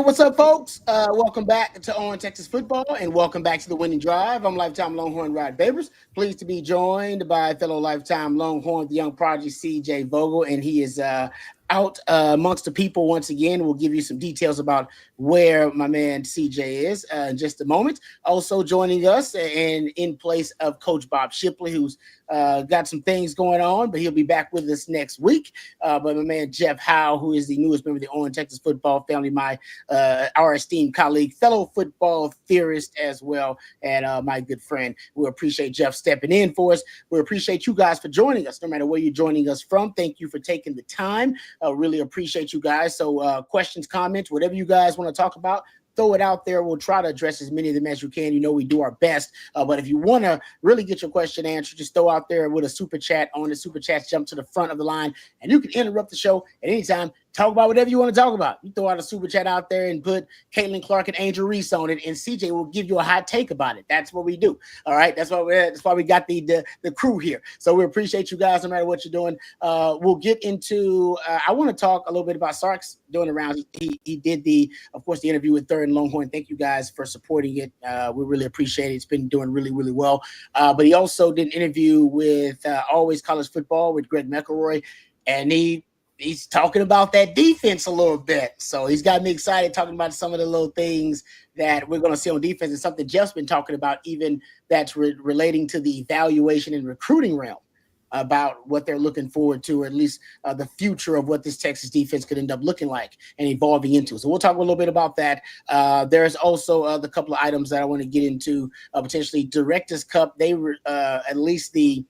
what's up, folks? Welcome back to On Texas Football, and welcome back to the Winning Drive. I'm Lifetime Longhorn Rod Babers. Pleased to be joined by fellow Lifetime Longhorn, the young prodigy C.J. Vogel, and he is out amongst the people once again. We'll give you some details about where my man CJ is in just a moment. Also joining us and in place of Coach Bob Shipley, who's got some things going on, but he'll be back with us next week. But my man Jeff Howe, who is the newest member of the On Texas Football family, our esteemed colleague, fellow football theorist as well, and my good friend. We appreciate Jeff stepping in for us. We appreciate you guys for joining us, no matter where you're joining us from. Thank you for taking the time. Really appreciate you guys. So questions, comments, whatever you guys want to talk about, throw it out there. We'll try to address as many of them as you can. You know, we do our best. But if you want to really get your question answered, just throw out there with a super chat. On the super chats, jump to the front of the line, and you can interrupt the show at any time. Talk about whatever you want to talk about. You throw out a super chat out there and put Caitlin Clark and Angel Reese on it, and CJ will give you a hot take about it. That's what we do. All right. That's why we got the crew here. So we appreciate you guys no matter what you're doing. We'll get into I want to talk a little bit about Sark's doing the rounds. He did of course, the interview with Third and Longhorn. Thank you guys for supporting it. We really appreciate it. It's been doing really, really well. But he also did an interview with Always College Football with Greg McElroy, and he's talking about that defense a little bit. So he's got me excited talking about some of the little things that we're going to see on defense, and something Jeff's been talking about, even that's relating to the evaluation and recruiting realm, about what they're looking forward to, or at least the future of what this Texas defense could end up looking like and evolving into. So we'll talk a little bit about that. There's also the couple of items that I want to get into, potentially Directors Cup. They were at least the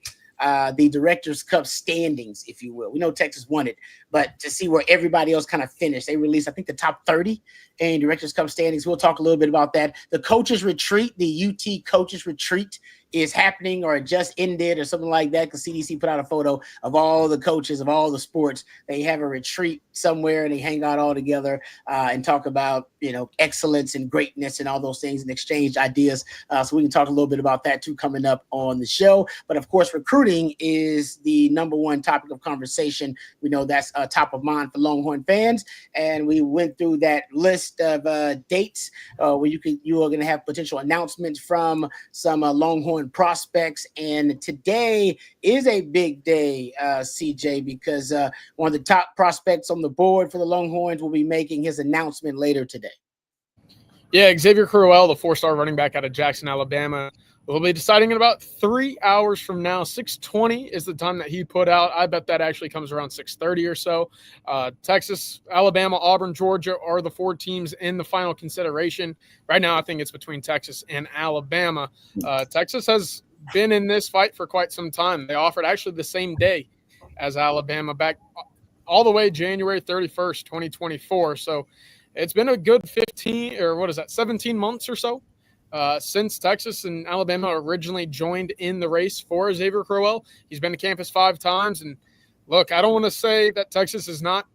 Directors Cup standings, if you will. We know Texas won it, but to see where everybody else kind of finished, they released, I think, the top 30 in Directors Cup standings. We'll talk a little bit about that. The coaches retreat, the UT coaches retreat, is happening or just ended or something like that, because CDC put out a photo of all the coaches of all the sports. They have a retreat somewhere and they hang out all together and talk about, excellence and greatness and all those things and exchange ideas. So we can talk a little bit about that too coming up on the show. But of course, recruiting is the number one topic of conversation. We know that's top of mind for Longhorn fans. And we went through that list of dates where you are going to have potential announcements from some Longhorn prospects. And today is a big day, CJ, because one of the top prospects on the board for the Longhorns will be making his announcement later today. Yeah, Xavier Crowell, the four-star running back out of Jackson, Alabama, will be deciding in about 3 hours from now. 6:20 is the time that he put out. I bet that actually comes around 6:30 or so. Texas, Alabama, Auburn, Georgia are the four teams in the final consideration. Right now, I think it's between Texas and Alabama. Texas has been in this fight for quite some time. They offered actually the same day as Alabama back all the way January 31st, 2024. So it's been a good 17 months or so since Texas and Alabama originally joined in the race for Xavier Crowell. He's been to campus 5 times. And look, I don't want to say that Texas is not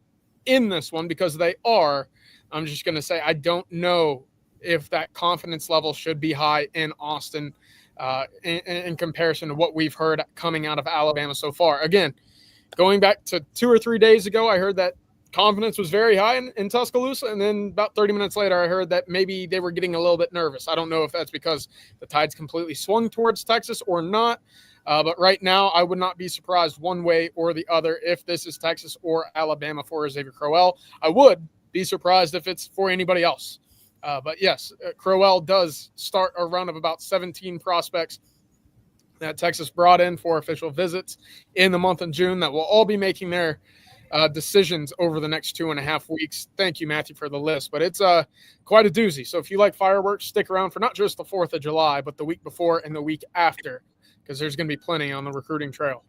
in this one, because they are. I'm just going to say I don't know if that confidence level should be high in Austin in comparison to what we've heard coming out of Alabama so far. Again, going back to 2 or 3 days ago, I heard that confidence was very high in Tuscaloosa, and then about 30 minutes later, I heard that maybe they were getting a little bit nervous. I don't know if that's because the tide's completely swung towards Texas or not, but right now, I would not be surprised one way or the other if this is Texas or Alabama for Xavier Crowell. I would be surprised if it's for anybody else. But yes, Crowell does start a run of about 17 prospects that Texas brought in for official visits in the month of June that will all be making their decisions over the next 2.5 weeks. Thank you, Matthew, for the list. But it's quite a doozy. So if you like fireworks, stick around for not just the 4th of July, but the week before and the week after, because there's going to be plenty on the recruiting trail.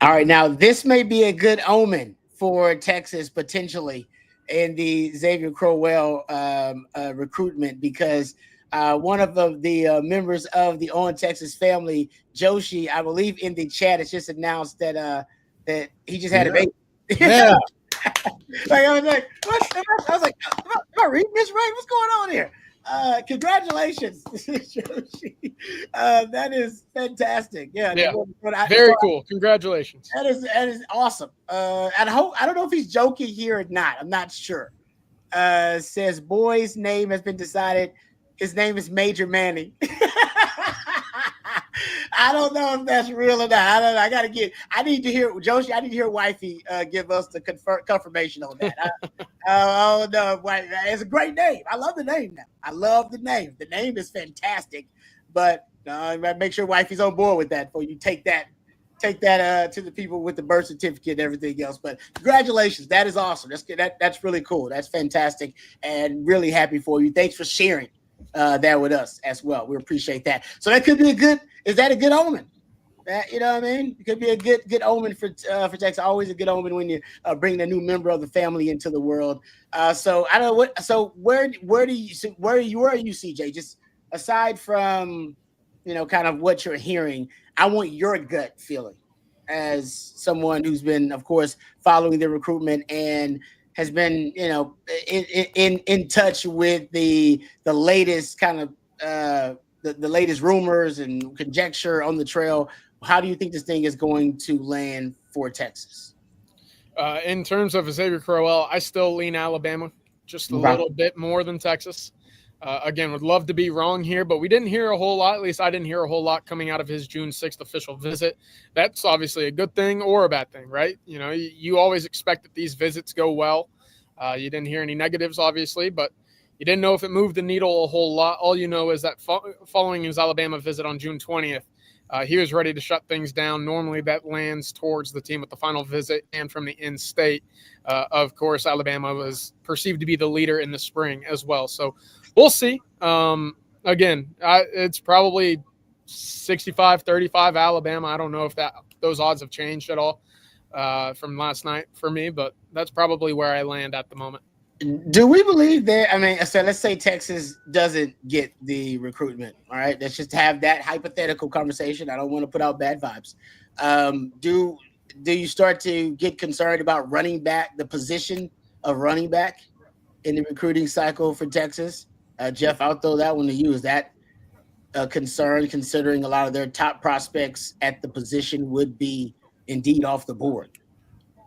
All right. Now, this may be a good omen for Texas potentially in the Xavier Crowell recruitment, because one of the members of the On Texas family, Joshi, I believe in the chat, has just announced that he just had a baby. Yeah. I was like, am I reading this right? What's going on here? Congratulations, Joshi. That is fantastic. Yeah. Very cool. Congratulations. That is awesome. I don't know if he's joking here or not. I'm not sure. says boy's name has been decided. His name is Major Manning. I don't know if that's real or not. I don't know. I need to hear Joshi. I need to hear wifey give us the confirmation on that. Oh no, it's a great name. I love the name now. I love the name. The name is fantastic, but make sure wifey's on board with that before you take that to the people with the birth certificate and everything else. But congratulations, that is awesome. That's really cool. That's fantastic, and really happy for you. Thanks for sharing that with us as well. We appreciate that. So that could be is that a good omen? That, you know what I mean? It could be a good omen for Texas. Always a good omen when you bring a new member of the family into the world. So I don't know what. So where are you, CJ? Just aside from kind of what you're hearing, I want your gut feeling as someone who's been, of course, following the recruitment and has been, in touch with the latest kind of the latest rumors and conjecture on the trail. How do you think this thing is going to land for Texas? In terms of Xavier Crowell, I still lean Alabama just a little bit more than Texas. Again, would love to be wrong here, but we didn't hear a whole lot. At least I didn't hear a whole lot coming out of his June 6th official visit. That's obviously a good thing or a bad thing, right? You always expect that these visits go well. You didn't hear any negatives, obviously, but you didn't know if it moved the needle a whole lot. All you know is that following his Alabama visit on June 20th, he was ready to shut things down. Normally that lands towards the team at the final visit and from the in-state. Of course, Alabama was perceived to be the leader in the spring as well. So we'll see. Again, it's probably 65-35 Alabama. I don't know if those odds have changed at all from last night for me, but that's probably where I land at the moment. Do we believe that? I mean, so let's say Texas doesn't get the recruitment. All right, let's just have that hypothetical conversation. I don't want to put out bad vibes. Do you start to get concerned about running back, the position of running back in the recruiting cycle for Texas? Jeff, I'll throw that one to you. Is that a concern, considering a lot of their top prospects at the position would be indeed off the board?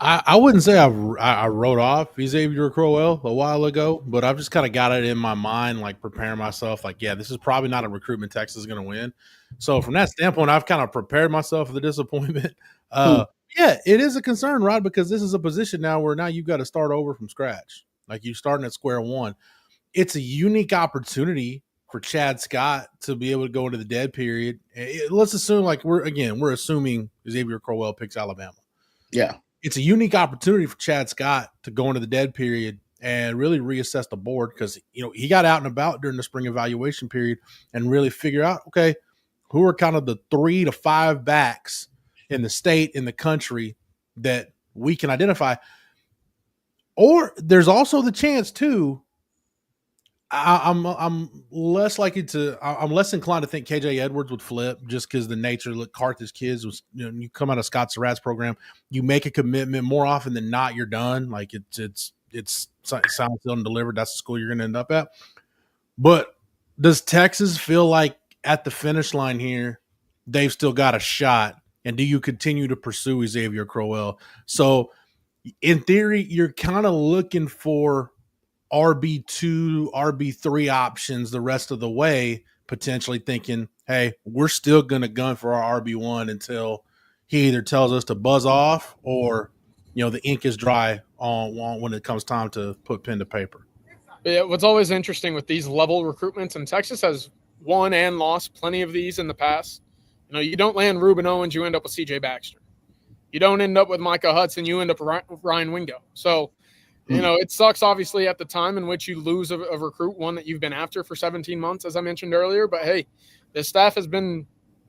I wouldn't say I wrote off Xavier Crowell a while ago, but I've just kind of got it in my mind, like preparing myself, like, yeah, this is probably not a recruitment Texas is going to win. So from that standpoint, I've kind of prepared myself for the disappointment. Yeah, it is a concern, Rod, because this is a position now where now you've got to start over from scratch. Like you're starting at square one. It's a unique opportunity for Chad Scott to be able to go into the dead period. Let's assume we're assuming Xavier Crowell picks Alabama. Yeah. It's a unique opportunity for Chad Scott to go into the dead period and really reassess the board because, he got out and about during the spring evaluation period and really figure out, okay, who are kind of the 3 to 5 backs in the state, in the country that we can identify. Or there's also the chance too, I'm less inclined to think KJ Edwards would flip just because the nature of Carthage kids was, you come out of Scott Surratt's program, you make a commitment more often than not, you're done. Like it's signed, sealed, and delivered. That's the school you're going to end up at. But does Texas feel like at the finish line here, they've still got a shot? And do you continue to pursue Xavier Crowell? So in theory, you're kind of looking for RB2, RB3 options the rest of the way, potentially thinking, hey, we're still going to gun for our RB1 until he either tells us to buzz off or, the ink is dry on when it comes time to put pen to paper. Yeah, what's always interesting with these level recruitments, and Texas has won and lost plenty of these in the past. You don't land Reuben Owens, you end up with CJ Baxter. You don't end up with Micah Hudson, you end up with Ryan Wingo. So, it sucks, obviously, at the time in which you lose a recruit, one that you've been after for 17 months, as I mentioned earlier. But, hey, the staff has been,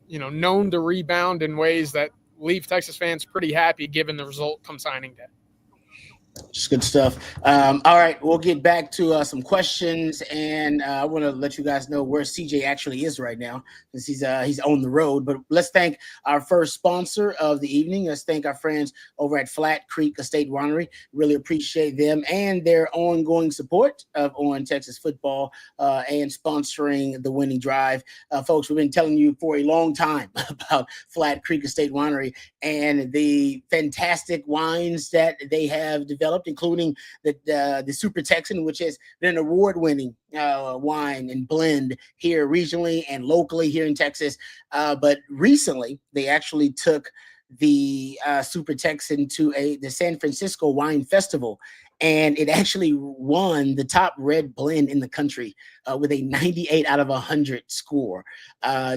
known to rebound in ways that leave Texas fans pretty happy given the result come signing day. Just good stuff. All right, we'll get back to some questions, and I want to let you guys know where CJ actually is right now, since he's on the road. But let's thank our first sponsor of the evening. Let's thank our friends over at Flat Creek Estate Winery. Really appreciate them and their ongoing support of On Texas football and sponsoring the winning drive. Folks, we've been telling you for a long time about Flat Creek Estate Winery and the fantastic wines that they have developed developed, including the Super Texan, which has been an award-winning wine and blend here regionally and locally here in Texas. But recently, they actually took the Super Texan to the San Francisco Wine Festival, and it actually won the top red blend in the country with a 98 out of 100 score.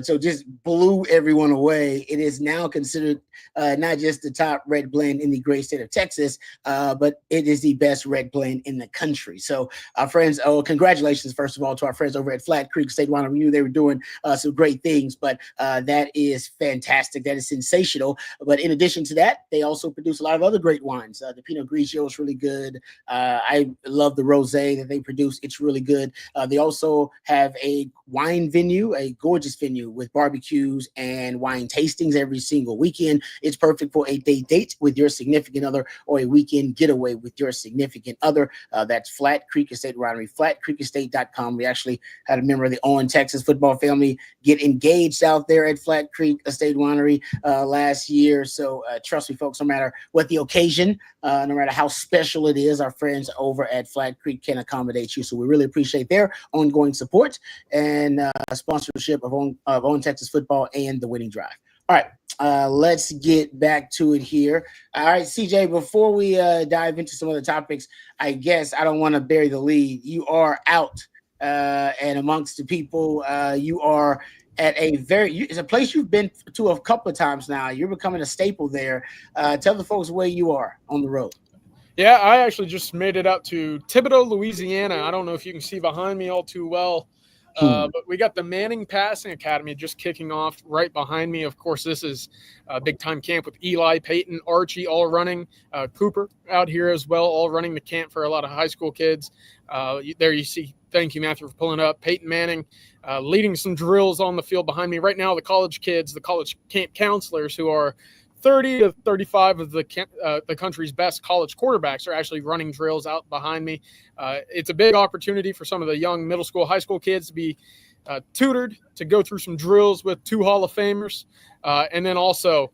So just blew everyone away. It is now considered not just the top red blend in the great state of Texas, but it is the best red blend in the country. So our friends, congratulations, first of all, to our friends over at Flat Creek State Wine. We knew they were doing some great things, but that is fantastic. That is sensational. But in addition to that, they also produce a lot of other great wines. The Pinot Grigio is really good. I love the rosé that they produce. It's really good. They also have a wine venue, a gorgeous venue with barbecues and wine tastings every single weekend. It's perfect for a day date with your significant other or a weekend getaway with your significant other. That's Flat Creek Estate Winery, flatcreekestate.com. We actually had a member of the On Texas football family get engaged out there at Flat Creek Estate Winery last year. So trust me, folks, no matter what the occasion, no matter how special it is, our friends over at Flat Creek can accommodate you. So we really appreciate their ongoing support and sponsorship of On Texas football and the Winning Drive. All right, let's get back to it here. All right, CJ, before we dive into some other topics, I guess I don't want to bury the lead. You are out and amongst the people. You are at it's a place you've been to a couple of times now. You're becoming a staple there. Tell the folks where you are on the road. Yeah, I actually just made it out to Thibodaux, Louisiana. I don't know if you can see behind me all too well, but we got the Manning Passing Academy just kicking off right behind me. Of course, this is a big-time camp with Eli, Peyton, Archie all running. Cooper out here as well, all running the camp for a lot of high school kids. There you see, thank you, Matthew, for pulling up. Peyton Manning leading some drills on the field behind me. Right now, the college kids, the college camp counselors who are 30 to 35 of the country's best college quarterbacks are actually running drills out behind me. It's a big opportunity for some of the young middle school, high school kids to be tutored, to go through some drills with two Hall of Famers. And then also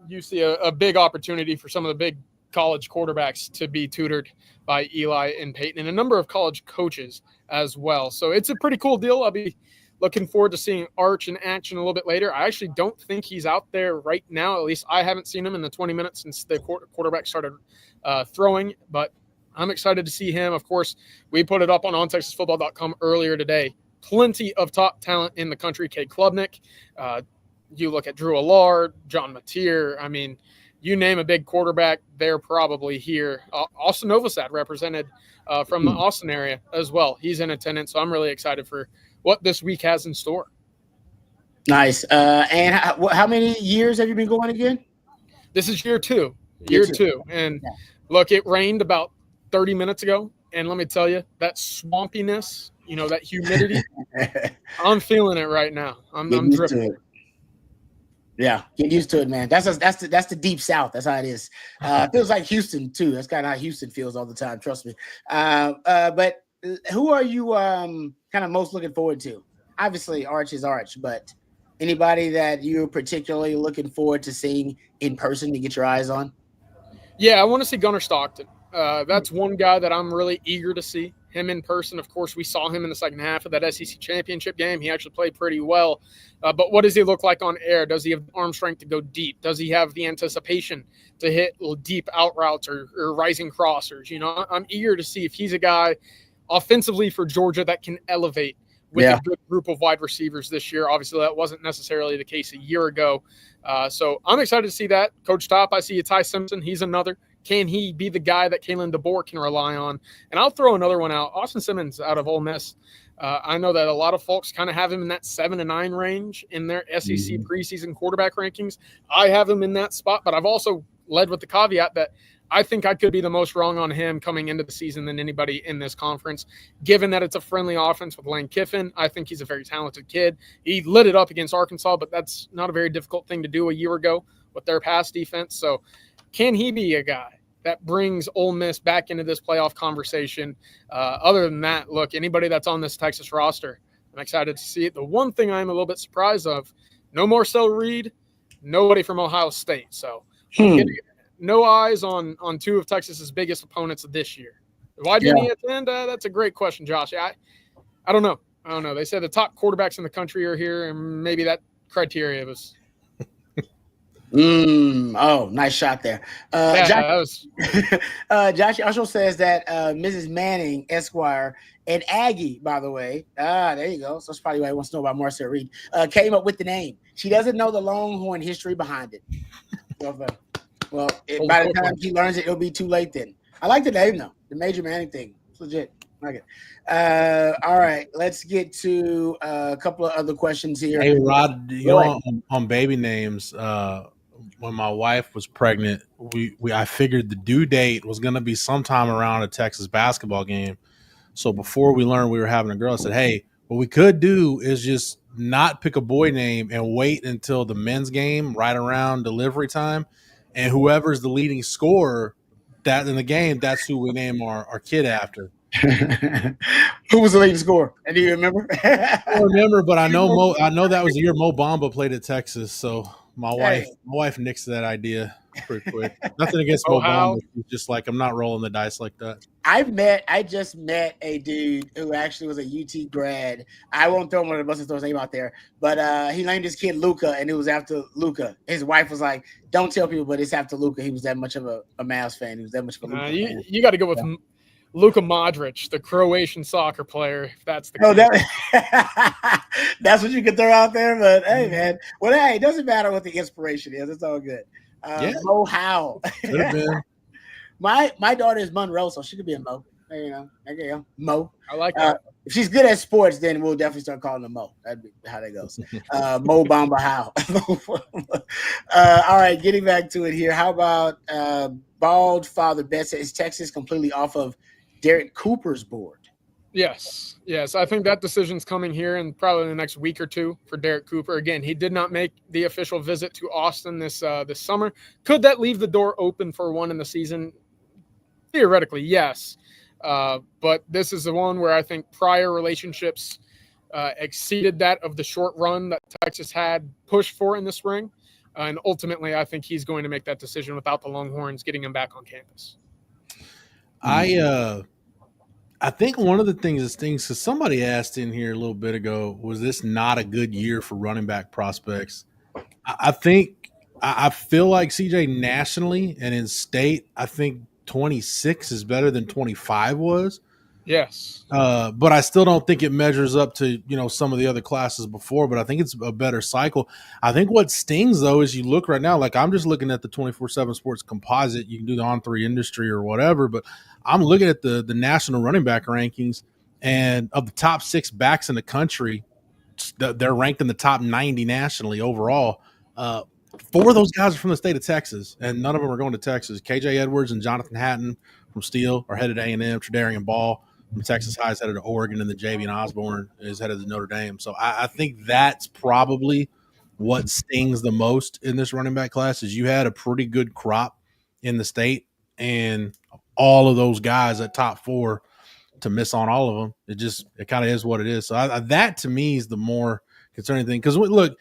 you see a big opportunity for some of the big college quarterbacks to be tutored by Eli and Peyton and a number of college coaches as well. So it's a pretty cool deal. I'll be looking forward to seeing Arch in action a little bit later. I actually don't think he's out there right now. At least I haven't seen him in the 20 minutes since the quarterback started throwing, but I'm excited to see him. Of course, we put it up on ontexasfootball.com earlier today. Plenty of top talent in the country. Cade Klubnik. You look at Drew Allard, John Mateer. I mean, you name a big quarterback, they're probably here. Austin Novosad represented from the Austin area as well. He's in attendance, so I'm really excited for what this week has in store. Nice. And how many years have you been going again? This is year two. Year two. And look, it rained about 30 minutes ago. And let me tell you, that swampiness, that humidity, I'm feeling it right now. I'm dripping. Yeah, get used to it, man. That's the deep South. That's how it is. It feels like Houston too. That's kind of how Houston feels all the time. Trust me. But who are you kind of most looking forward to? Obviously, Arch is Arch, but anybody that you're particularly looking forward to seeing in person to get your eyes on? Yeah, I want to see Gunnar Stockton. That's one guy that I'm really eager to see him in person. Of course, we saw him in the second half of that SEC championship game. He actually played pretty well. But what does he look like on air? Does he have arm strength to go deep? Does he have the anticipation to hit deep out routes or rising crossers? I'm eager to see if he's a guy offensively for Georgia that can elevate with a good group of wide receivers this year. Obviously, that wasn't necessarily the case a year ago. So I'm excited to see that. Coach Top, I see you. Ty Simpson, he's another. Can he be the guy that Kalen DeBoer can rely on? And I'll throw another one out. Austin Simmons out of Ole Miss. I know that a lot of folks kind of have him in that 7 to 9 range in their SEC preseason quarterback rankings. I have him in that spot, but I've also led with the caveat that I think I could be the most wrong on him coming into the season than anybody in this conference, given that it's a friendly offense with Lane Kiffin. I think he's a very talented kid. He lit it up against Arkansas, but that's not a very difficult thing to do a year ago with their pass defense. So can he be a guy that brings Ole Miss back into this playoff conversation? Other than that, look, anybody that's on this Texas roster, I'm excited to see it. The one thing I'm a little bit surprised of, no Marcel Reed, nobody from Ohio State. So no eyes on two of Texas's biggest opponents this year. Why didn't he attend? That's a great question, Josh. I don't know. They said the top quarterbacks in the country are here, and maybe that criteria was. Oh, nice shot there. Josh also says that Mrs. Manning, Esquire, an Aggie, by the way. There you go. So that's probably why he wants to know about Marcel Reed. Came up with the name. She doesn't know the Longhorn history behind it. So, by the time he learns it, it'll be too late then. I like the name, though. The Major Manning thing. It's legit. I like it. All right. Let's get to a couple of other questions here. Hey, Rod, on baby names, when my wife was pregnant, I figured the due date was going to be sometime around a Texas basketball game. So before we learned we were having a girl, I said, hey, what we could do is just not pick a boy name and wait until the men's game right around delivery time. And whoever's the leading scorer that in the game, that's who we name our kid after. Who was the leading scorer? Do you remember? I don't remember, but I know that was the year Mo Bamba played at Texas. So my wife nixed that idea pretty quick. Nothing against Mo Bamba. Just like I'm not rolling the dice like that. I just met a dude who actually was a UT grad. I won't throw him under the bus and throw his name out there, but he named his kid Luca, and it was after Luca. His wife was like, "Don't tell people, but it's after Luca." He was that much of a Mavs fan. He was that much of a Luka fan. You got to go with Luka Modric, the Croatian soccer player. If that's the case. That's what you could throw out there. But hey, man, it doesn't matter what the inspiration is. It's all good. Mo Howell. My daughter is Monroe, so she could be a Mo. There you go. Mo. I like that. If she's good at sports, then we'll definitely start calling her Mo. That'd be how that goes. Mo Bamba Howell. All right, getting back to it here. How about Bald Father Bet says, is Texas completely off of Derek Cooper's board? Yes. I think that decision's coming here in probably the next week or two for Derek Cooper. Again, he did not make the official visit to Austin this summer. Could that leave the door open for one in the season? Theoretically, yes. But this is the one where I think prior relationships exceeded that of the short run that Texas had pushed for in the spring. And ultimately, I think he's going to make that decision without the Longhorns getting him back on campus. I think one of the things because somebody asked in here a little bit ago, was this not a good year for running back prospects? I feel like CJ nationally and in state, I think 26 is better than 25 was. Yes. But I still don't think it measures up to, some of the other classes before, but I think it's a better cycle. I think what stings though, is you look right now, like I'm just looking at the 24/7 Sports composite. You can do the On3 industry or whatever, but I'm looking at the national running back rankings, and of the top 6 backs in the country, they're ranked in the top 90 nationally overall. 4 of those guys are from the state of Texas, and none of them are going to Texas. KJ Edwards and Jonathan Hatton from Steele are headed to A&M. Tredarian Ball from Texas High is headed to Oregon, and then Javian Osborne is headed to Notre Dame. So I think that's probably what stings the most in this running back class is you had a pretty good crop in the state, and all of those guys at top 4 to miss on all of them. It kind of is what it is. So that to me is the more concerning thing. Because look,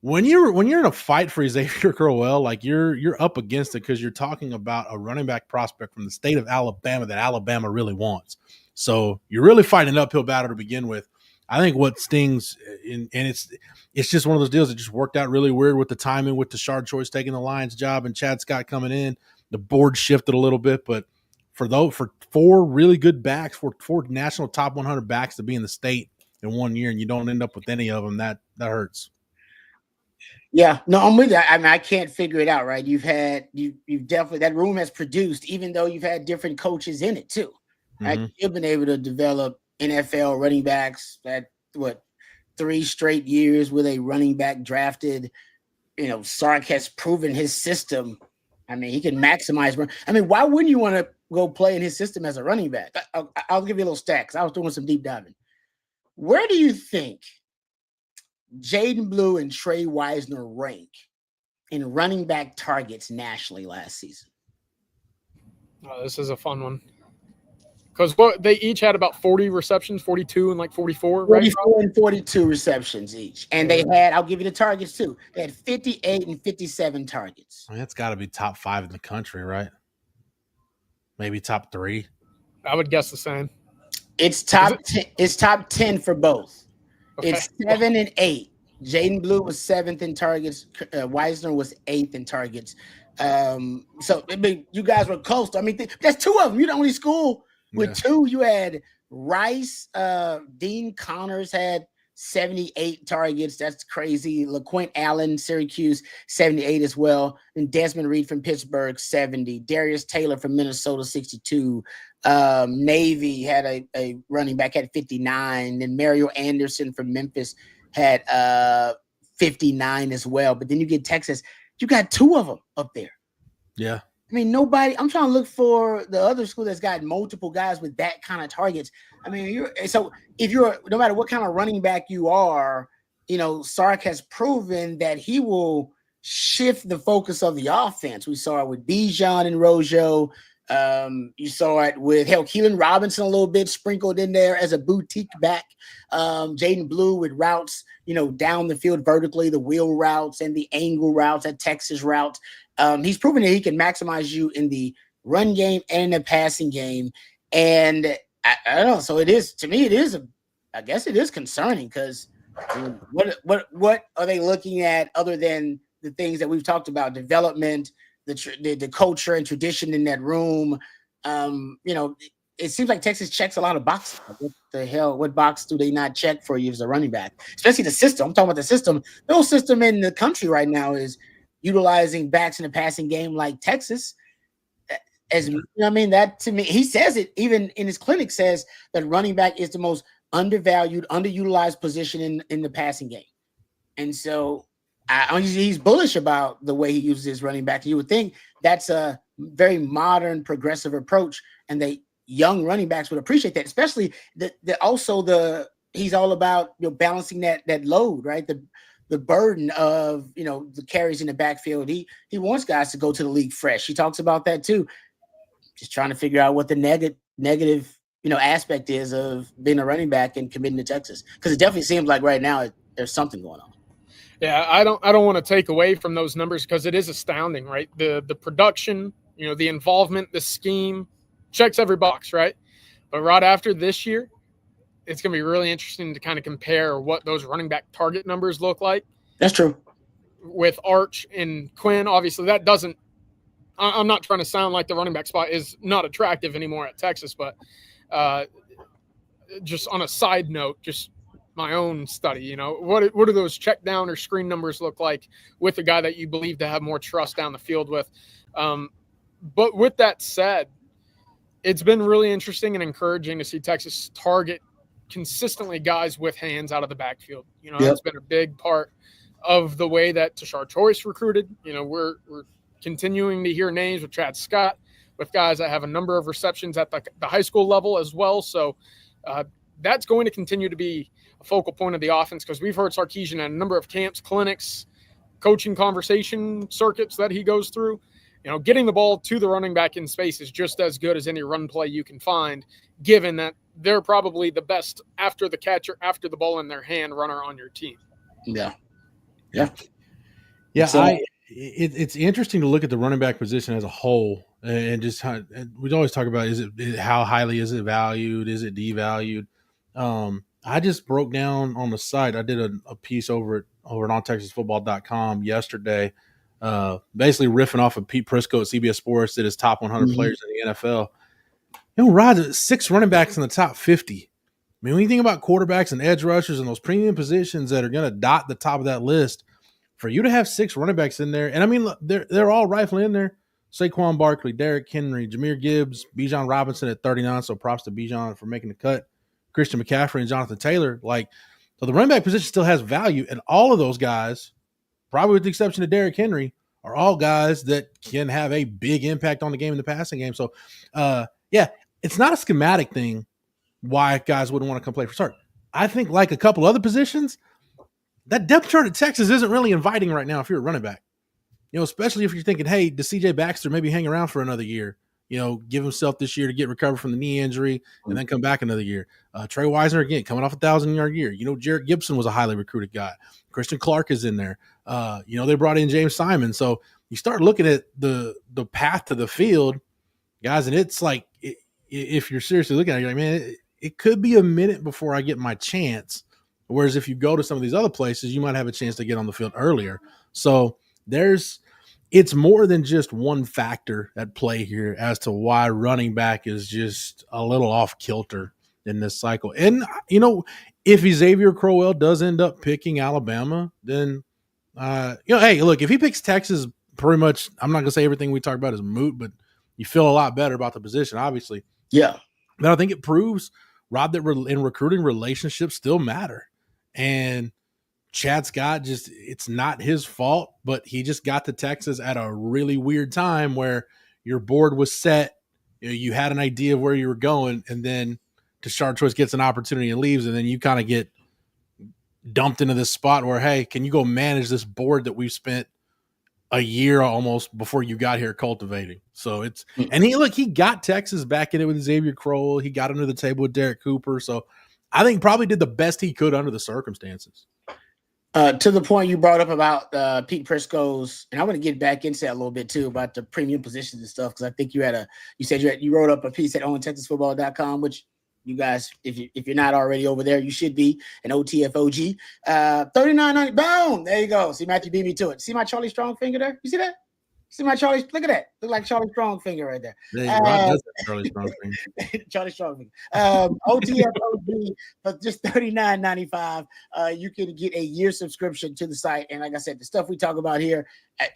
when you're in a fight for Xavier Crowell, like you're up against it because you're talking about a running back prospect from the state of Alabama that Alabama really wants. So you're really fighting an uphill battle to begin with. I think what stings, and it's just one of those deals that just worked out really weird with the timing, with Tashard Choice taking the Lions job and Chad Scott coming in. The board shifted a little bit, but for 4 really good backs, for 4 national top 100 backs to be in the state in 1 year, and you don't end up with any of them, that hurts. Yeah, no, I'm with you. I mean, I can't figure it out, right? You've definitely, that room has produced, even though you've had different coaches in it too. Mm-hmm. Right? You've been able to develop NFL running backs at 3 straight years with a running back drafted. Sark has proven his system. I mean, he can maximize. I mean, why wouldn't you want to go play in his system as a running back? I'll give you a little stat because I was doing some deep diving. Where do you think Jaden Blue and Trey Wisner rank in running back targets nationally last season? Oh, this is a fun one. Because what they each had about 40 receptions, 42 and like 44, right? 44 and 42 receptions each. And they had, I'll give you the targets too. They had 58 and 57 targets. I mean, that's got to be top 5 in the country, right? Maybe top 3. I would guess the same. It's top 10. It's top 10 for both. Okay. It's 7 and 8. Jaden Blue was 7th in targets. Weisner was 8th in targets. So I mean, you guys were close. I mean, that's 2 of them. You're the only school with 2. You had Rice. Dean Connors had 78 targets. That's crazy. LaQuint Allen, Syracuse, 78 as well. And Desmond Reed from Pittsburgh, 70. Darius Taylor from Minnesota, 62. Navy had a running back, had 59. And Mario Anderson from Memphis had 59 as well. But then you get Texas. You got 2 of them up there. Yeah. I mean, nobody. I'm trying to look for the other school that's got multiple guys with that kind of targets. I mean, if you're no matter what kind of running back you are, you know, Sark has proven that he will shift the focus of the offense. We saw it with Bijan and Rojo. You saw it with Keelan Robinson a little bit sprinkled in there as a boutique back. Jaden Blue with routes, you know, down the field vertically, the wheel routes and the angle routes, that Texas route. He's proven that he can maximize you in the run game and in the passing game. And I don't know. So it is, to me, I guess it is concerning because what are they looking at other than the things that we've talked about, development, the culture and tradition in that room? You know, it seems like Texas checks a lot of boxes. What the hell? What box do they not check for you as a running back? Especially the system. I'm talking about the system. No system in the country right now is utilizing backs in the passing game like Texas. As you know, I mean, that to me, he says it even in his clinic, says that running back is the most undervalued, underutilized position in the passing game. And so he's bullish about the way he uses his running back. You would think that's a very modern, progressive approach, and the young running backs would appreciate that, especially he's all about, you know, balancing that load, right? The burden of, you know, the carries in the backfield. He wants guys to go to the league fresh. He talks about that too. Just trying to figure out what the negative, you know, aspect is of being a running back and committing to Texas, because it definitely seems like right now there's something going on. Yeah, I don't want to take away from those numbers because it is astounding, right? The production, you know, the involvement, the scheme checks every box, right? But right after this year, it's going to be really interesting to kind of compare what those running back target numbers look like. That's true. With Arch and Quinn, obviously that doesn't – I'm not trying to sound like the running back spot is not attractive anymore at Texas, but just on a side note, just my own study, you know, what do those check down or screen numbers look like with a guy that you believe to have more trust down the field with? But with that said, it's been really interesting and encouraging to see Texas target consistently guys with hands out of the backfield. You know, That's been a big part of the way that Tashard Choice recruited. You know, we're continuing to hear names with Chad Scott, with guys that have a number of receptions at the high school level as well. So that's going to continue to be a focal point of the offense, because we've heard Sarkisian at a number of camps, clinics, coaching conversation circuits that he goes through. You know, getting the ball to the running back in space is just as good as any run play you can find, given that they're probably the best after the catcher, after the ball in their hand runner on your team. Yeah. It's interesting to look at the running back position as a whole, and just how we always talk about how highly is it valued? Is it devalued? I just broke down on the site. I did a piece over at ontexasfootball.com yesterday, basically riffing off of Pete Prisco at CBS Sports, that his top 100 players in the NFL. You know, Rod, 6 running backs in the top 50. I mean, when you think about quarterbacks and edge rushers and those premium positions that are going to dot the top of that list, for you to have 6 running backs in there, and I mean, they're all rifling in there. Saquon Barkley, Derrick Henry, Jahmyr Gibbs, Bijan Robinson at 39, so props to Bijan for making the cut. Christian McCaffrey and Jonathan Taylor. So the running back position still has value, and all of those guys, probably with the exception of Derrick Henry, are all guys that can have a big impact on the game in the passing game. So, it's not a schematic thing why guys wouldn't want to come play for Sark. I think, like a couple other positions, that depth chart at Texas isn't really inviting right now if you're a running back. You know, especially if you're thinking, hey, does CJ Baxter maybe hang around for another year? give himself this year to get recovered from the knee injury and then come back another year. Trey Wisner, again, coming off 1,000-yard year. Jarrett Gibson was a highly recruited guy. Christian Clark is in there. They brought in James Simon. So you start looking at the path to the field, guys, and it's like if you're seriously looking at it, you're like, man, it could be a minute before I get my chance. Whereas if you go to some of these other places, you might have a chance to get on the field earlier. So it's more than just one factor at play here as to why running back is just a little off kilter in this cycle. And, if Xavier Crowell does end up picking Alabama, then, hey, look, if he picks Texas, pretty much, I'm not going to say everything we talk about is moot, but you feel a lot better about the position, obviously. Yeah. But I think it proves, Rob, that in recruiting, relationships still matter. And Chad Scott it's not his fault, but he just got to Texas at a really weird time where your board was set. You had an idea of where you were going, and then Tashard Choice gets an opportunity and leaves, and then you kind of get dumped into this spot where, hey, can you go manage this board that we've spent a year almost before you got here cultivating? So he got Texas back in it with Xavier Crowell. He got under the table with Derek Cooper. So I think probably did the best he could under the circumstances. To the point you brought up about Pete Prisco's, and I'm going to get back into that a little bit too about the premium positions and stuff, because I think you wrote up a piece at OwenTexasFootball.com, which you guys, if you're not already over there, you should be an OTFOG. $39.90. Boom. There you go. See, Matthew beat me to it. See my Charlie Strong finger there? You see that? See my Charlie? Look at that. Look like Charlie Strong finger right there. Charlie Strong finger. Charlie Strong finger. OTFOG for just $39.95. You can get a year subscription to the site. And like I said, the stuff we talk about here,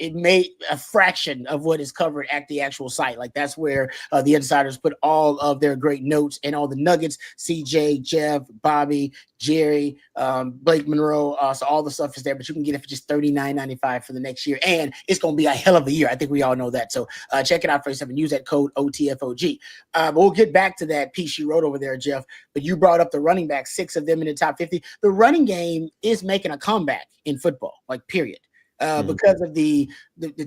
it made a fraction of what is covered at the actual site. Like that's where the insiders put all of their great notes and all the nuggets. CJ, Jeff, Bobby, Jerry, Blake Monroe. So all the stuff is there, but you can get it for just $39.95 for the next year. And it's going to be a hell of a year. I think we all know that. So check it out for yourself and use that code OTFOG. But we'll get back to that piece you wrote over there, Jeff. But you brought up the running back, 6 of them in the top 50. The running game is making a comeback in football, like period. Because of the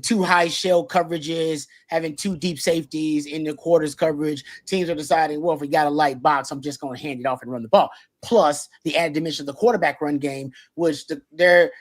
two high shell coverages, having 2 deep safeties in the quarters coverage, teams are deciding, well, if we got a light box, I'm just going to hand it off and run the ball. Plus the added dimension of the quarterback run game, which the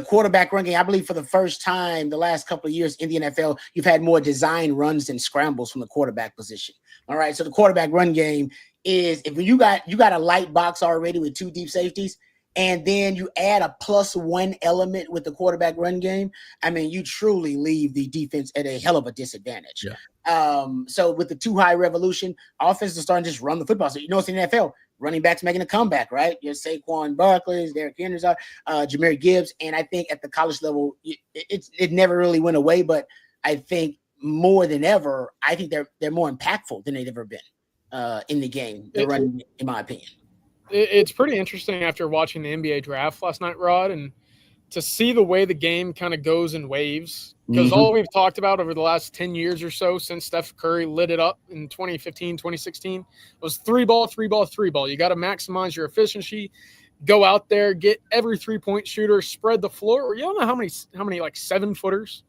quarterback run game, I believe for the first time the last couple of years in the NFL, you've had more design runs than scrambles from the quarterback position. All right. So the quarterback run game is, if you got a light box already with 2 deep safeties, and then you add a +1 element with the quarterback run game, I mean, you truly leave the defense at a hell of a disadvantage. Yeah. So with the 2 high revolution, offenses are starting to just run the football. So it's in the NFL, running backs making a comeback, right? Your Saquon Barkley, Derrick Henry, Jahmyr Gibbs. And I think at the college level, it never really went away. But I think more than ever, I think they're more impactful than they've ever been in the game. They're running, in my opinion. It's pretty interesting after watching the NBA draft last night, Rod, and to see the way the game kind of goes in waves. Because all we've talked about over the last 10 years or so since Steph Curry lit it up in 2015, 2016 was 3-ball, 3-ball, 3-ball. You got to maximize your efficiency, go out there, get every 3-point shooter, spread the floor. You don't know how many like 7-footers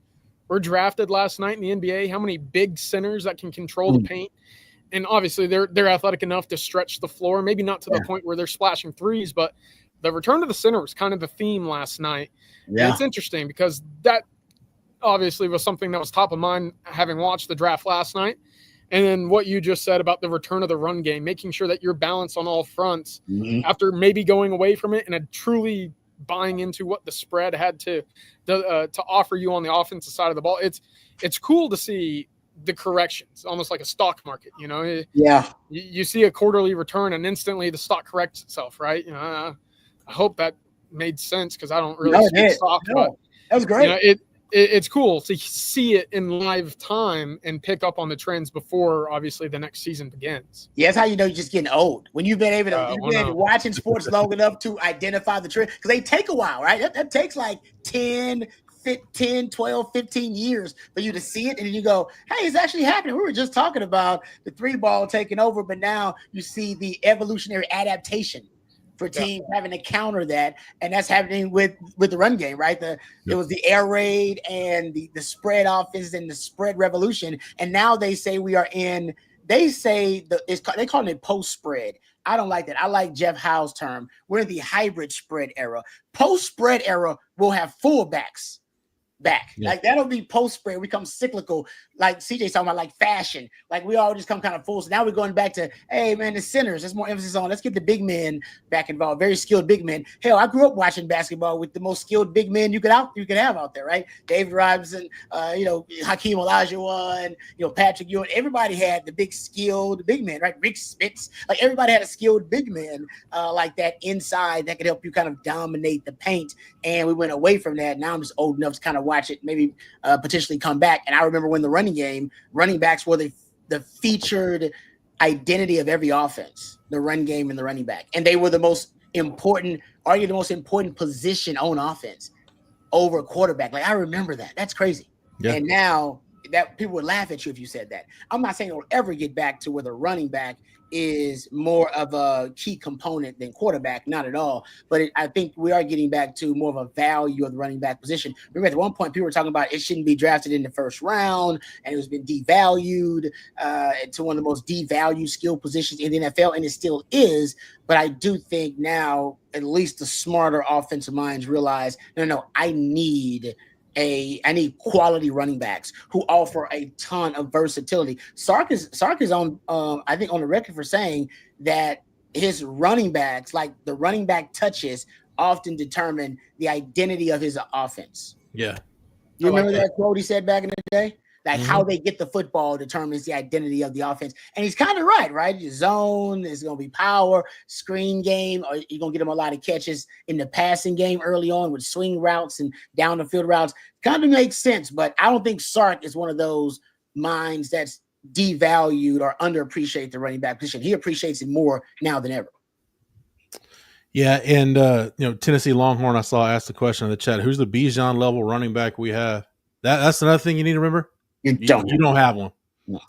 were drafted last night in the NBA, how many big centers that can control the paint. And obviously they're athletic enough to stretch the floor, maybe not to the point where they're splashing threes, but the return to the center was kind of the theme last night. Yeah. And it's interesting because that obviously was something that was top of mind having watched the draft last night. And then what you just said about the return of the run game, making sure that you're balanced on all fronts after maybe going away from it and a truly buying into what the spread had to offer you on the offensive side of the ball. It's cool to see the corrections, almost like a stock market, Yeah. You see a quarterly return and instantly the stock corrects itself, right? I hope that made sense because I don't really speak stock. But, that was great. It's cool to see it in live time and pick up on the trends before obviously the next season begins. Yeah, that's how you're just getting old. When you've been able to, you've been watching sports long enough to identify the trend, because they take a while, right? That takes like 10, 12, 15 years for you to see it. And then you go, hey, it's actually happening. We were just talking about the 3-ball taking over, but now you see the evolutionary adaptation for teams having to counter that, and that's happening with the run game, right? It was the air raid and the spread offense and the spread revolution, and now they say we are in. They say they call it post spread. I don't like that. I like Jeff Howe's term. We're in the hybrid spread era. Post spread era will have fullbacks back. Like that'll be post spread. We come cyclical, like CJ's talking about, like fashion. Like we all just come kind of full. So now we're going back to, hey man, the centers. There's more emphasis on. Let's get the big men back involved. Very skilled big men. Hell, I grew up watching basketball with the most skilled big men you could have out there, right? David Robinson, Hakeem Olajuwon, Patrick Ewing. Everybody had the big skilled big men, right? Rick Spitz. Like everybody had a skilled big man like that inside that could help you kind of dominate the paint. And we went away from that. Now I'm just old enough to kind of watch it, maybe potentially come back. And I remember when the running backs were the featured identity of every offense, the run game and the running back. And they were the most important, arguably the most important position on offense over quarterback. Like I remember that. That's crazy. Yeah. And now that people would laugh at you if you said that. I'm not saying it'll ever get back to where the running back is more of a key component than quarterback, not at all. But I think we are getting back to more of a value of the running back position. Remember, at one point, people were talking about it shouldn't be drafted in the first round, and it was been devalued to one of the most devalued skill positions in the NFL, and it still is. But I do think now, at least the smarter offensive minds realize, no, I need quality running backs who offer a ton of versatility. Sark is on, I think, on the record for saying that his running backs, like the running back touches, often determine the identity of his offense. Yeah. You remember that quote he said back in the day? Like how they get the football determines the identity of the offense. And he's kind of right? Your zone is going to be power, screen game, or you're going to get him a lot of catches in the passing game early on with swing routes and down the field routes. Kind of makes sense, but I don't think Sark is one of those minds that's devalued or underappreciate the running back position. He appreciates it more now than ever. Yeah, and Tennessee Longhorn, I saw asked the question in the chat, who's the Bijan level running back we have? That's another thing you need to remember. You don't have one.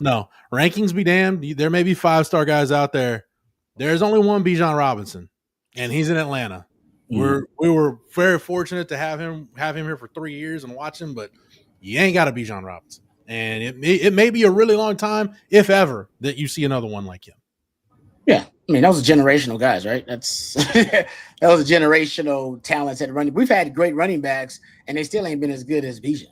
No. Rankings be damned. There may be 5-star guys out there. There's only one Bijan Robinson, and he's in Atlanta. We were very fortunate to have him here for 3 years and watch him, but you ain't got a Bijan Robinson. And it may be a really long time, if ever, that you see another one like him. Yeah. I mean, those are generational guys, right? That's that was a generational talents at running. We've had great running backs, and they still ain't been as good as Bijan.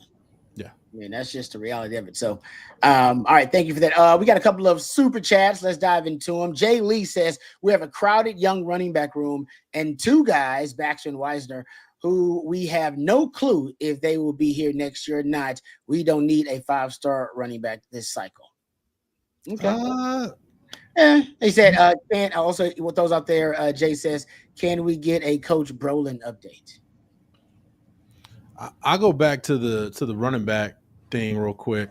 I mean, that's just the reality of it. So, all right, thank you for that. We got a couple of super chats. Let's dive into them. Jay Lee says, we have a crowded young running back room and 2 guys, Baxter and Wisner, who we have no clue if they will be here next year or not. We don't need a 5-star running back this cycle. Okay. He said, and also with those out there, Jay says, can we get a Coach Brolin update? I'll go back to the running back thing real quick.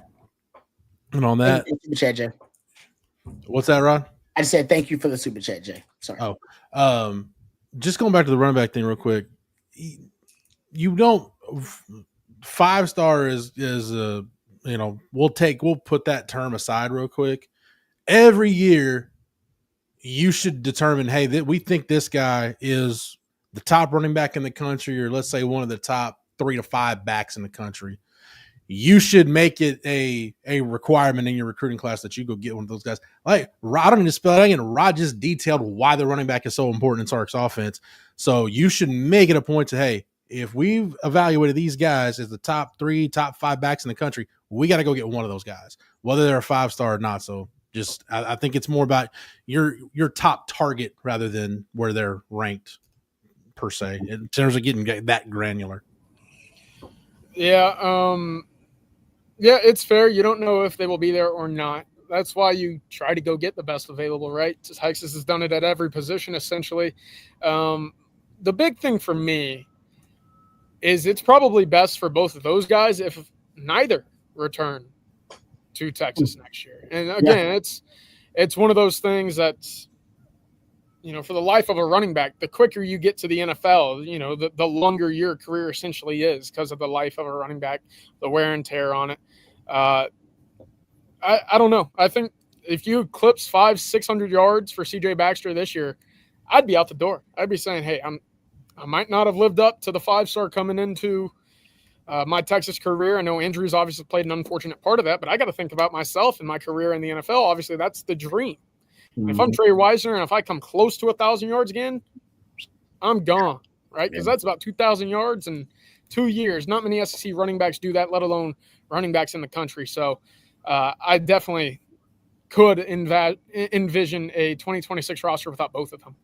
And on that, super chat, Jay. What's that, Rod? I said thank you for the super chat, Jay. Sorry. Just going back to the running back thing real quick. You don't 5-star is we'll put that term aside real quick. Every year, you should determine, hey, we think this guy is the top running back in the country, or let's say one of the top 3 to 5 backs in the country. You should make it a requirement in your recruiting class that you go get one of those guys. Like Rod, I mean, just spell it again. Rod just detailed why the running back is so important in Sark's offense. So you should make it a point to, hey, if we've evaluated these guys as the top 3, top 5 backs in the country, we got to go get one of those guys, whether they're a 5-star or not. So I think it's more about your top target rather than where they're ranked per se in terms of getting that granular. Yeah. Yeah, it's fair. You don't know if they will be there or not. That's why you try to go get the best available, right? Texas has done it at every position, essentially. The big thing for me is it's probably best for both of those guys if neither return to Texas next year. And again, it's one of those things that's, for the life of a running back, the quicker you get to the NFL, the longer your career essentially is because of the life of a running back, the wear and tear on it. I don't know. I think if you eclipse 500-600 yards for CJ Baxter this year, I'd be out the door. I'd be saying, hey, I might not have lived up to the 5-star coming into my Texas career. I know injuries obviously played an unfortunate part of that, but I got to think about myself and my career in the NFL. Obviously, that's the dream. Mm-hmm. If I'm Trey Wisner and if I come close to 1,000 yards again, I'm gone, right? Because that's about 2,000 yards in 2 years. Not many SEC running backs do that, let alone running backs in the country. So I definitely could envision a 2026 roster without both of them.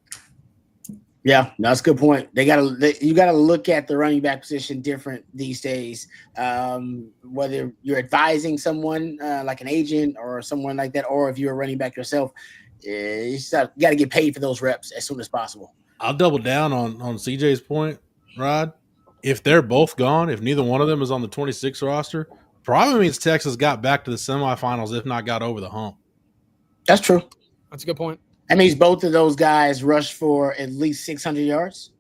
Yeah, that's a good point. You got to look at the running back position different these days. Whether you're advising someone like an agent or someone like that, or if you're a running back yourself, you got to get paid for those reps as soon as possible. I'll double down on CJ's point, Rod. If they're both gone, if neither one of them is on the 26 roster, probably means Texas got back to the semifinals, if not got over the hump. That's true. That's a good point. That means both of those guys rushed for at least 600 yards.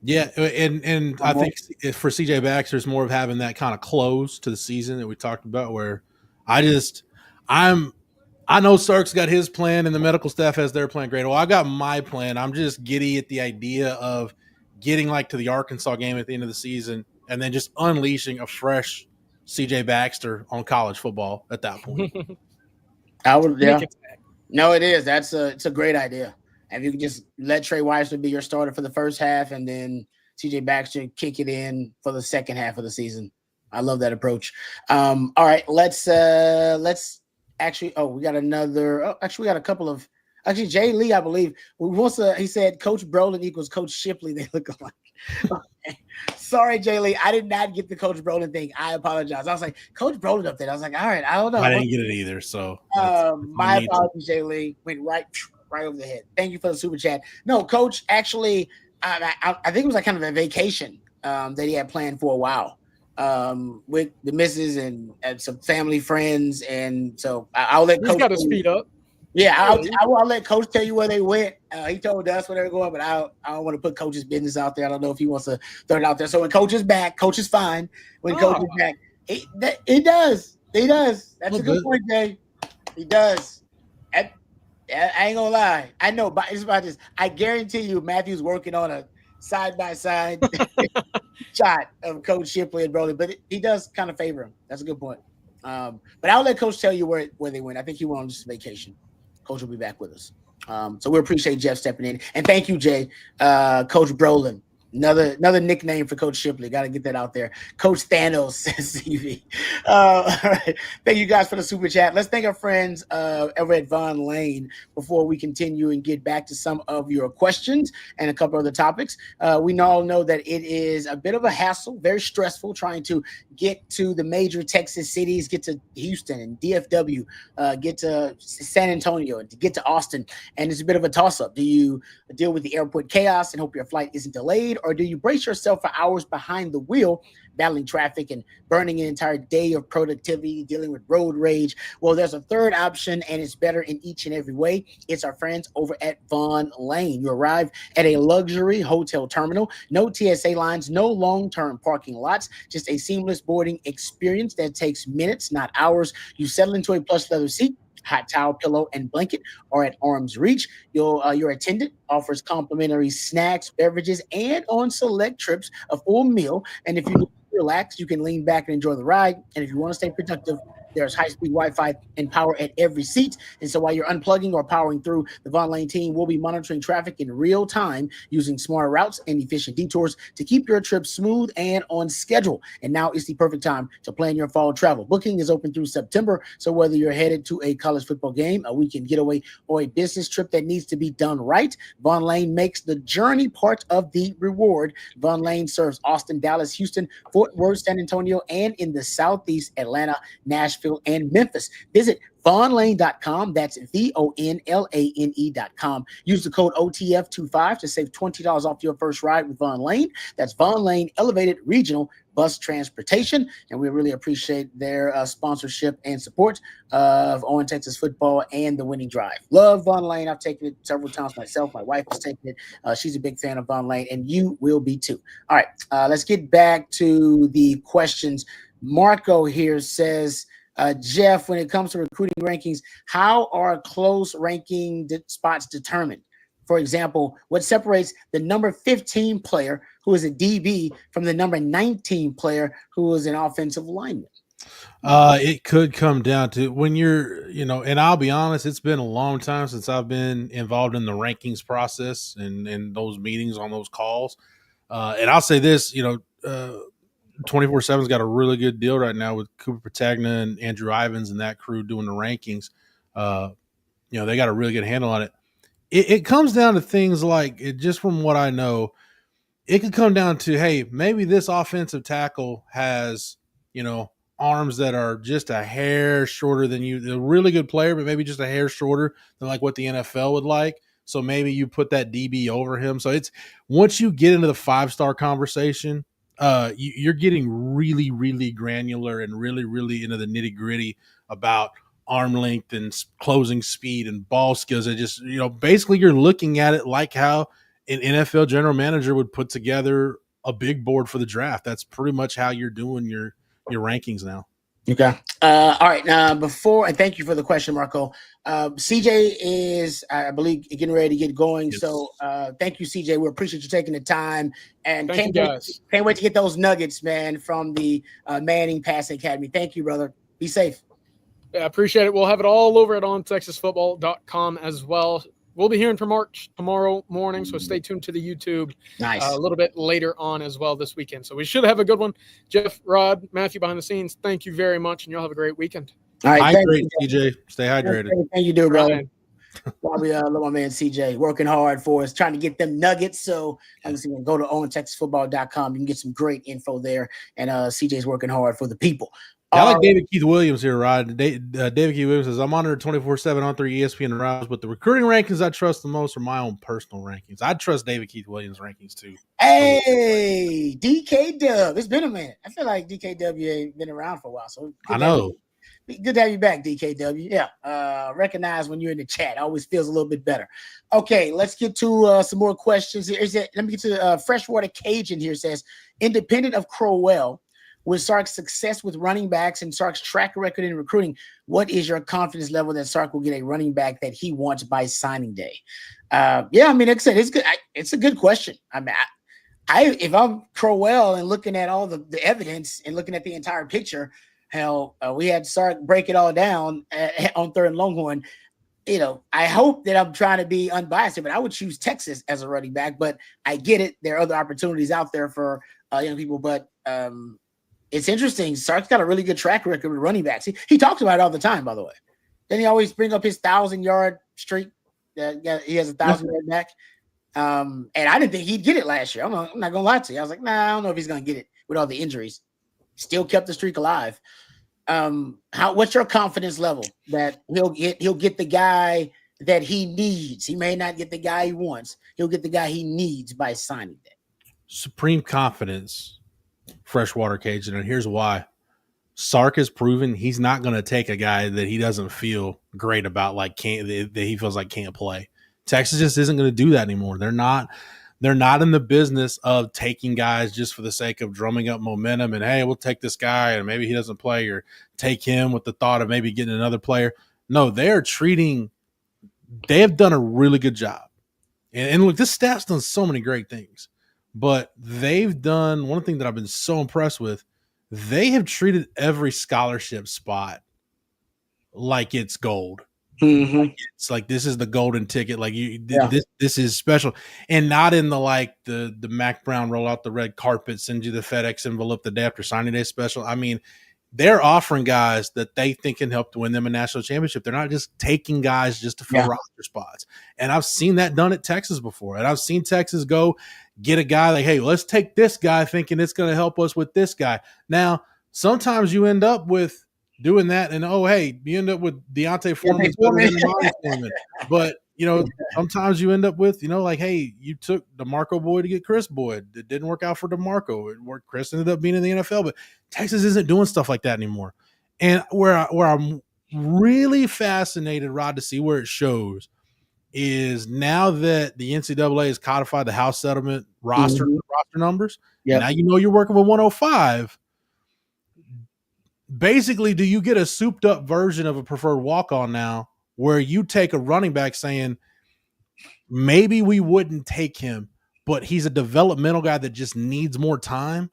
Yeah, and I think for CJ Baxter, it's more of having that kind of close to the season that we talked about, where I know Sark's got his plan and the medical staff has their plan. Great. Well, I got my plan. I'm just giddy at the idea of getting like to the Arkansas game at the end of the season and then just unleashing a fresh CJ Baxter on college football at that point. I would, yeah. No, it is. It's a great idea. And you can just let Trey Wisner be your starter for the first half and then CJ Baxter kick it in for the second half of the season. I love that approach. All right, let's actually, we got another. We got a couple of. Actually, Jay Lee, I believe, he said Coach Brolin equals Coach Shipley. They look alike. Okay. Sorry, Jay Lee. I did not get the Coach Brolin thing. I apologize. I was like, Coach Brolin up there. I was like, all right, I don't know. I didn't get it either. So my apologies, Jay Lee. Went right over the head. Thank you for the super chat. No, Coach, actually, I think it was like kind of a vacation that he had planned for a while. With the missus and some family friends, and so I'll let Coach. He's got to speed up. Yeah, I'll let Coach tell you where they went. He told us where they were going, but I don't want to put Coach's business out there. I don't know if he wants to throw it out there. So when Coach is back, Coach is fine. When Coach is back, he does. He does. That's a good point, Jay. He does. I ain't gonna lie. I know, but it's about this. I guarantee you, Matthew's working on a side-by-side shot of Coach Shipley and Brolin, but he does kind of favor him. That's a good point. But I'll let Coach tell you where they went. I think he went on just vacation. Coach will be back with us. So we appreciate Jeff stepping in. And thank you, Jay. Coach Brolin. Another nickname for Coach Shipley. Got to get that out there. Coach Thanos says CV. All right. Thank you guys for the super chat. Let's thank our friends over at Von Lane before we continue and get back to some of your questions and a couple other topics. We all know that it is a bit of a hassle, very stressful trying to get to the major Texas cities, get to Houston and DFW, get to San Antonio, and to get to Austin. And it's a bit of a toss-up. Do you deal with the airport chaos and hope your flight isn't delayed? Or do you brace yourself for hours behind the wheel, battling traffic and burning an entire day of productivity, dealing with road rage? Well, there's a third option, and it's better in each and every way. It's our friends over at Von Lane. You arrive at a luxury hotel terminal, no TSA lines, no long-term parking lots, just a seamless boarding experience that takes minutes, not hours. You settle into a plush leather seat, hot towel, pillow, and blanket are at arm's reach. Your attendant offers complimentary snacks, beverages, and on select trips, a full meal. And if you need to relax, you can lean back and enjoy the ride. And if you want to stay productive, there's high-speed Wi-Fi and power at every seat. And so while you're unplugging or powering through, the Von Lane team will be monitoring traffic in real time using smarter routes and efficient detours to keep your trip smooth and on schedule. And now is the perfect time to plan your fall travel. Booking is open through September, so whether you're headed to a college football game, a weekend getaway, or a business trip that needs to be done right, Von Lane makes the journey part of the reward. Von Lane serves Austin, Dallas, Houston, Fort Worth, San Antonio, and in the Southeast, Atlanta, Nashville, and Memphis. Visit vonlane.com. That's VONLANE.com. Use the code OTF25 to save $20 off your first ride with Von Lane. That's Von Lane Elevated Regional Bus Transportation. And we really appreciate their sponsorship and support of On Texas Football and the Winning Drive. Love Von Lane. I've taken it several times myself. My wife has taken it. She's a big fan of Von Lane, and you will be too. All right, let's get back to the questions. Marco here says, Jeff, when it comes to recruiting rankings, how are close ranking spots determined? For example, what separates the number 15 player who is a DB from the number 19 player who is an offensive lineman? It could come down to when you're, and I'll be honest, it's been a long time since I've been involved in the rankings process and those meetings on those calls. And I'll say this, 24/7's got a really good deal right now with Cooper Patagna and Andrew Ivins and that crew doing the rankings. They got a really good handle on it. It comes down to things like, just from what I know, it could come down to, hey, maybe this offensive tackle has, arms that are just a hair shorter than you. They're a really good player, but maybe just a hair shorter than like what the NFL would like. So maybe you put that DB over him. So it's, once you get into the 5-star conversation, you're getting really, really granular and really, really into the nitty gritty about arm length and closing speed and ball skills. It just, basically you're looking at it like how an NFL general manager would put together a big board for the draft. That's pretty much how you're doing your rankings now. Okay. All right. Now, and thank you for the question, Marco. CJ is, I believe, getting ready to get going. Yes. So thank you, CJ. We appreciate you taking the time. And can't wait to get those nuggets, man, from the Manning Passing Academy. Thank you, brother. Be safe. Yeah, appreciate it. We'll have it all over at ontexasfootball.com as well. We'll be hearing from March tomorrow morning, so stay tuned to the YouTube a little bit later on as well this weekend. So we should have a good one. Jeff, Rod, Matthew behind the scenes, thank you very much, and you'll have a great weekend. All right, hydrate, CJ. Stay hydrated. Thank you, brother. We love my man CJ working hard for us, trying to get them nuggets. So go to OwenTexasFootball.com. You can get some great info there, and CJ's working hard for the people. I like David Keith Williams here, Rod. David Keith Williams says, I'm monitored 24/7 on 3 ESPN and Rouse, but the recruiting rankings I trust the most are my own personal rankings. I trust David Keith Williams' rankings too. Hey, DK Dub. It's been a minute. I feel like DKW ain't been around for a while. So I know. Good to have you back, DKW. Yeah. Recognize when you're in the chat. Always feels a little bit better. Okay, let's get to some more questions here. Let me get to Freshwater Cajun here. Says, independent of Crowell, with Sark's success with running backs and Sark's track record in recruiting, what is your confidence level that Sark will get a running back that he wants by signing day? Like I said, it's good. It's a good question. I mean, if I'm Crowell and looking at all the evidence and looking at the entire picture, we had Sark break it all down on Third and Longhorn. I hope that I'm trying to be unbiased here, but I would choose Texas as a running back. But I get it. There are other opportunities out there for young people, but it's interesting. Sark's got a really good track record with running backs. He talks about it all the time, by the way. Then he always bring up his 1,000-yard streak. He has a 1,000-yard back. And I didn't think he'd get it last year. I'm not going to lie to you. I was like, nah, I don't know if he's going to get it with all the injuries. Still kept the streak alive. What's your confidence level that he'll get the guy that he needs? He may not get the guy he wants. He'll get the guy he needs by signing day. Supreme confidence. Freshwater Cajun, and here's why. Sark has proven he's not going to take a guy that he doesn't feel great about, that he feels like can't play. Texas just isn't going to do that anymore. They're not in the business of taking guys just for the sake of drumming up momentum and, hey, we'll take this guy and maybe he doesn't play, or take him with the thought of maybe getting another player. No, they have done a really good job. And look, this staff's done so many great things. But they've done one thing that I've been so impressed with. They have treated every scholarship spot like it's gold. Mm-hmm. It's like, this is the golden ticket. Like this is special, and not in the Mac Brown roll out the red carpet, send you the FedEx envelope the day after signing day special. I mean, they're offering guys that they think can help to win them a national championship. They're not just taking guys just to fill roster spots. And I've seen that done at Texas before. And I've seen Texas go get a guy like, hey, let's take this guy thinking it's going to help us with this guy. Now, sometimes you end up with doing that and, you end up with Deontay Foreman. But, sometimes you end up with, hey, you took DeMarco Boyd to get Chris Boyd. It didn't work out for DeMarco. Chris ended up being in the NFL, but Texas isn't doing stuff like that anymore. And where I'm really fascinated, Rod, to see where it shows is now that the NCAA has codified the house settlement roster numbers. Now you're working with 105. Basically, do you get a souped up version of a preferred walk-on now where you take a running back saying, maybe we wouldn't take him, but he's a developmental guy that just needs more time.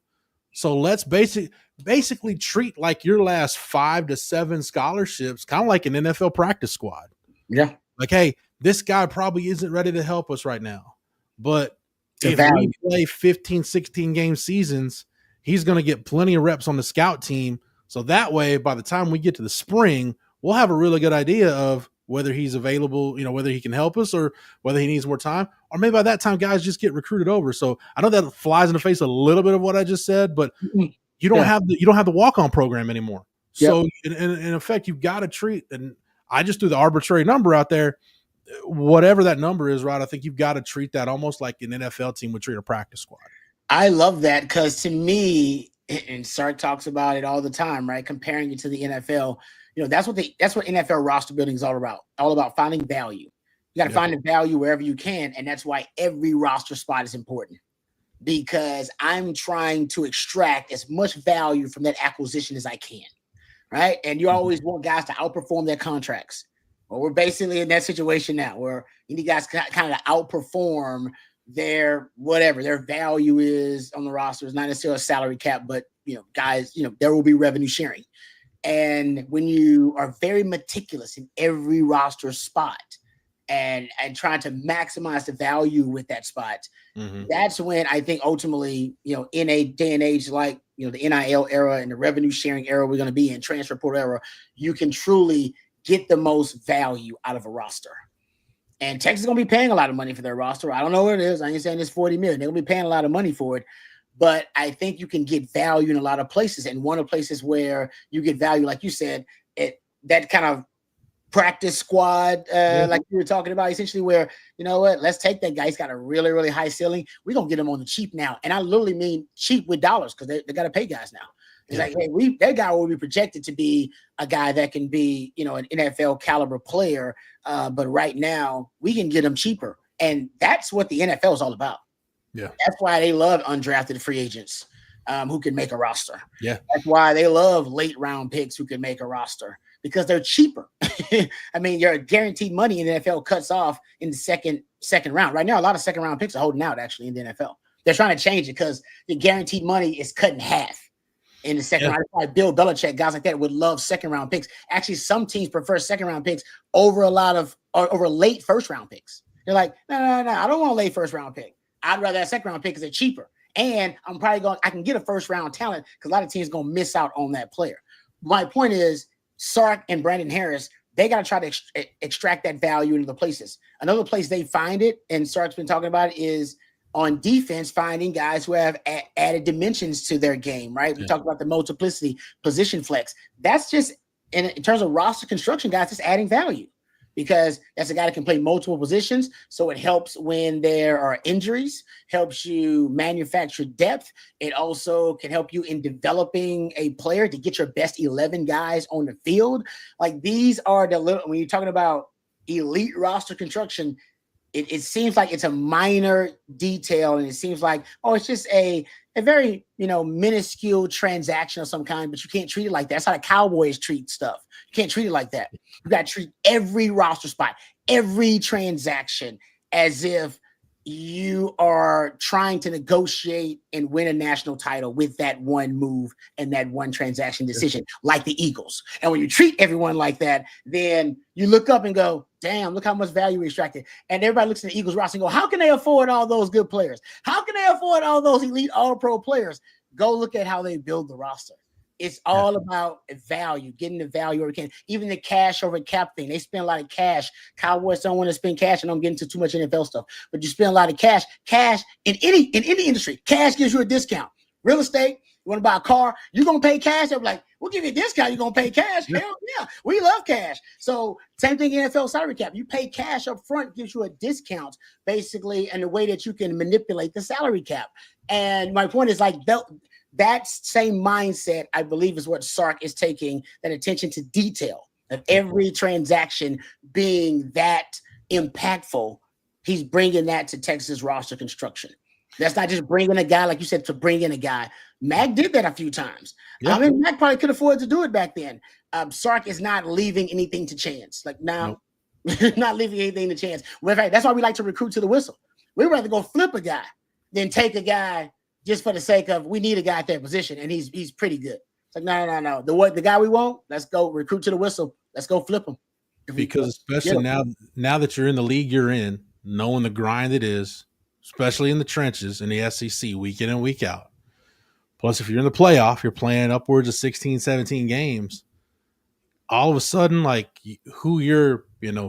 So let's basically treat like your last 5 to 7 scholarships kind of like an NFL practice squad. Yeah. Like, hey, this guy probably isn't ready to help us right now, but if we play 15, 16 game seasons, he's going to get plenty of reps on the scout team. So that way, by the time we get to the spring, we'll have a really good idea of whether he's available, whether he can help us or whether he needs more time. Or maybe by that time, guys just get recruited over. So I know that flies in the face a little bit of what I just said, but you don't have the walk-on program anymore. So in effect, you've got to treat, and I just threw the arbitrary number out there, whatever that number is, right? I think you've got to treat that almost like an NFL team would treat a practice squad. I love that because to me, and Sark talks about it all the time, right? Comparing it to the NFL, that's what NFL roster building is all about finding value. You got to find the value wherever you can, and that's why every roster spot is important. Because I'm trying to extract as much value from that acquisition as I can, right? And you always want guys to outperform their contracts. Well, we're basically in that situation now where you need guys to kind of outperform their whatever their value is on the roster. It's not necessarily a salary cap, but guys, there will be revenue sharing. And when you are very meticulous in every roster spot and trying to maximize the value with that spot, that's when I think ultimately, in a day and age like, the NIL era and the revenue sharing era we're going to be in, transfer portal era, you can truly get the most value out of a roster. And Texas is going to be paying a lot of money for their roster. I don't know what it is. I ain't saying it's $40 million. They're going to be paying a lot of money for it. But I think you can get value in a lot of places. And one of the places where you get value, like you said, that kind of practice squad, like you were talking about, essentially where, let's take that guy. He's got a really, really high ceiling. We're going to get him on the cheap now. And I literally mean cheap with dollars because they got to pay guys now. It's like, hey, that guy will be projected to be a guy that can be, an NFL caliber player. But right now we can get him cheaper. And that's what the NFL is all about. Yeah. That's why they love undrafted free agents who can make a roster. Yeah. That's why they love late round picks who can make a roster because they're cheaper. I mean, your guaranteed money in the NFL cuts off in the second round. Right now, a lot of second round picks are holding out actually in the NFL. They're trying to change it because the guaranteed money is cut in half in the second round. That's why Bill Belichick, guys like that would love second round picks. Actually, some teams prefer second round picks over over late first round picks. They're like, no, I don't want a late first round pick. I'd rather have second round pick because they're cheaper. And I can get a first round talent because a lot of teams going to miss out on that player. My point is Sark and Brandon Harris, they got to try to extract that value into the places. Another place they find it, and Sark's been talking about it, is on defense, finding guys who have added dimensions to their game, right? We talked about the multiplicity, position flex. That's just, in terms of roster construction, guys, just adding value. Because that's a guy that can play multiple positions. So it helps when there are injuries, helps you manufacture depth. It also can help you in developing a player to get your best 11 guys on the field. Like these are when you're talking about elite roster construction, it seems like it's a minor detail. And it seems like, it's just a very, minuscule transaction of some kind, but you can't treat it like that. That's how the Cowboys treat stuff. You can't treat it like that. You got to treat every roster spot, every transaction as if you are trying to negotiate and win a national title with that one move and that one transaction decision, like the Eagles. And when you treat everyone like that, then you look up and go, damn, look how much value we extracted. And everybody looks at the Eagles roster and go, how can they afford all those good players? How can they afford all those elite all-pro players? Go look at how they build the roster. It's all about value, getting the value where we can. Even the cash over cap thing, they spend a lot of cash. Cowboys don't want to spend cash, and don't get into too much NFL stuff. But you spend a lot of cash. Cash in any industry, cash gives you a discount. Real estate, you want to buy a car, you're gonna pay cash. They're like, we'll give you a discount. You're gonna pay cash. Hell yeah, we love cash. So same thing in NFL salary cap. You pay cash up front, gives you a discount, basically, and the way that you can manipulate the salary cap. And my point is like that same mindset, I believe, is what Sark is taking, that attention to detail of every transaction being that impactful. He's bringing that to Texas roster construction. That's not just bringing a guy, like you said, to bring in a guy. Mac did that a few times. I mean, Mac probably could afford to do it back then. Sark is not leaving anything to chance. Like now, Not leaving anything to chance. Well, in fact, that's why we like to recruit to the whistle. We'd rather go flip a guy than take a guy just for the sake of we need a guy at that position, and he's pretty good. It's like, no. The guy we want, let's go recruit to the whistle. Let's go flip him. Because especially now that you're in the league you're in, knowing the grind it is, especially in the trenches in the SEC week in and week out. Plus, if you're in the playoff, you're playing upwards of 16, 17 games. All of a sudden, like who your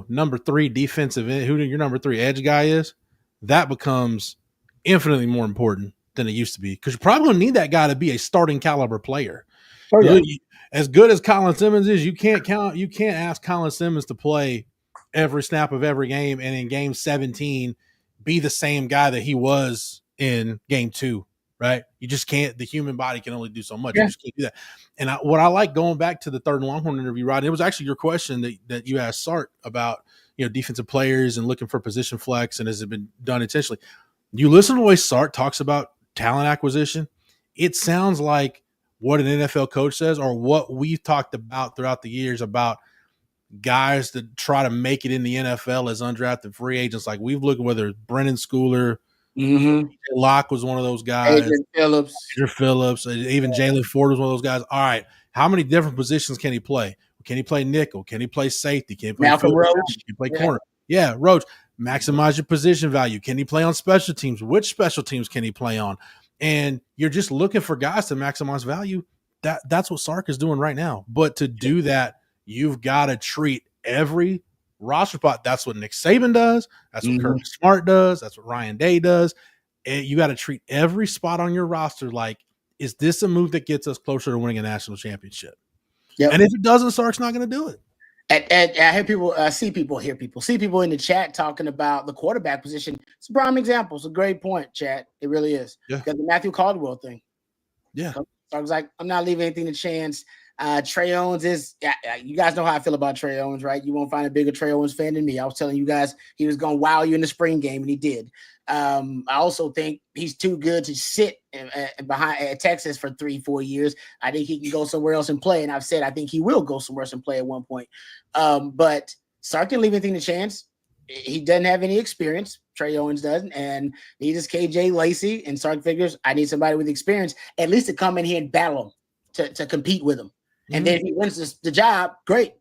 number 3 defensive end, who your number 3 edge guy is, that becomes infinitely more important than it used to be. Because you're probably going to need that guy to be a starting caliber player. Oh, yeah. As good as Colin Simmons is, you can't ask Colin Simmons to play every snap of every game and in game 17 be the same guy that he was in game 2, right? You just can't. The human body can only do so much. Yeah. You just can't do that. And what I like going back to the third Longhorn interview, Rod, it was actually your question that you asked Sark about, defensive players and looking for position flex and has it been done intentionally. You listen to the way Sark talks about talent acquisition, it sounds like what an NFL coach says or what we've talked about throughout the years about guys that try to make it in the NFL as undrafted free agents. Like we've looked at whether it's Brennan Schooler, Locke was one of those guys, Adrian Phillips, even Jalen Ford was one of those guys. All right, how many different positions can he play? Can he play nickel? Can he play safety? Can he play Malcolm Roach? Can he play corner? Yeah, Roach. Maximize your position value. Can he play on special teams? Which special teams can he play on? And you're just looking for guys to maximize value. That's what Sark is doing right now. But to do that, you've got to treat every roster spot. That's what Nick Saban does. That's what Kirby Smart does. That's what Ryan Day does. And you got to treat every spot on your roster like, is this a move that gets us closer to winning a national championship? Yep. And if it doesn't, Sark's not going to do it. And I hear people, see people in the chat talking about the quarterback position. It's a prime example. It's a great point, chat. It really is. Yeah. Because the Matthew Caldwell thing. Yeah. So I was like, I'm not leaving anything to chance. Trey Owens is, you guys know how I feel about Trey Owens, right? You won't find a bigger Trey Owens fan than me. I was telling you guys he was going to wow you in the spring game, and he did. I also think he's too good to sit behind Texas for 3-4 years. I think he can go somewhere else and play, and I've said I think he will go somewhere else and play at one point. But Sark didn't leave anything to chance. He doesn't have any experience. Trey Owens doesn't, and he just KJ Lacey, and Sark figures I need somebody with experience at least to come in here and battle him, to compete with him. And then if he wins the job, great.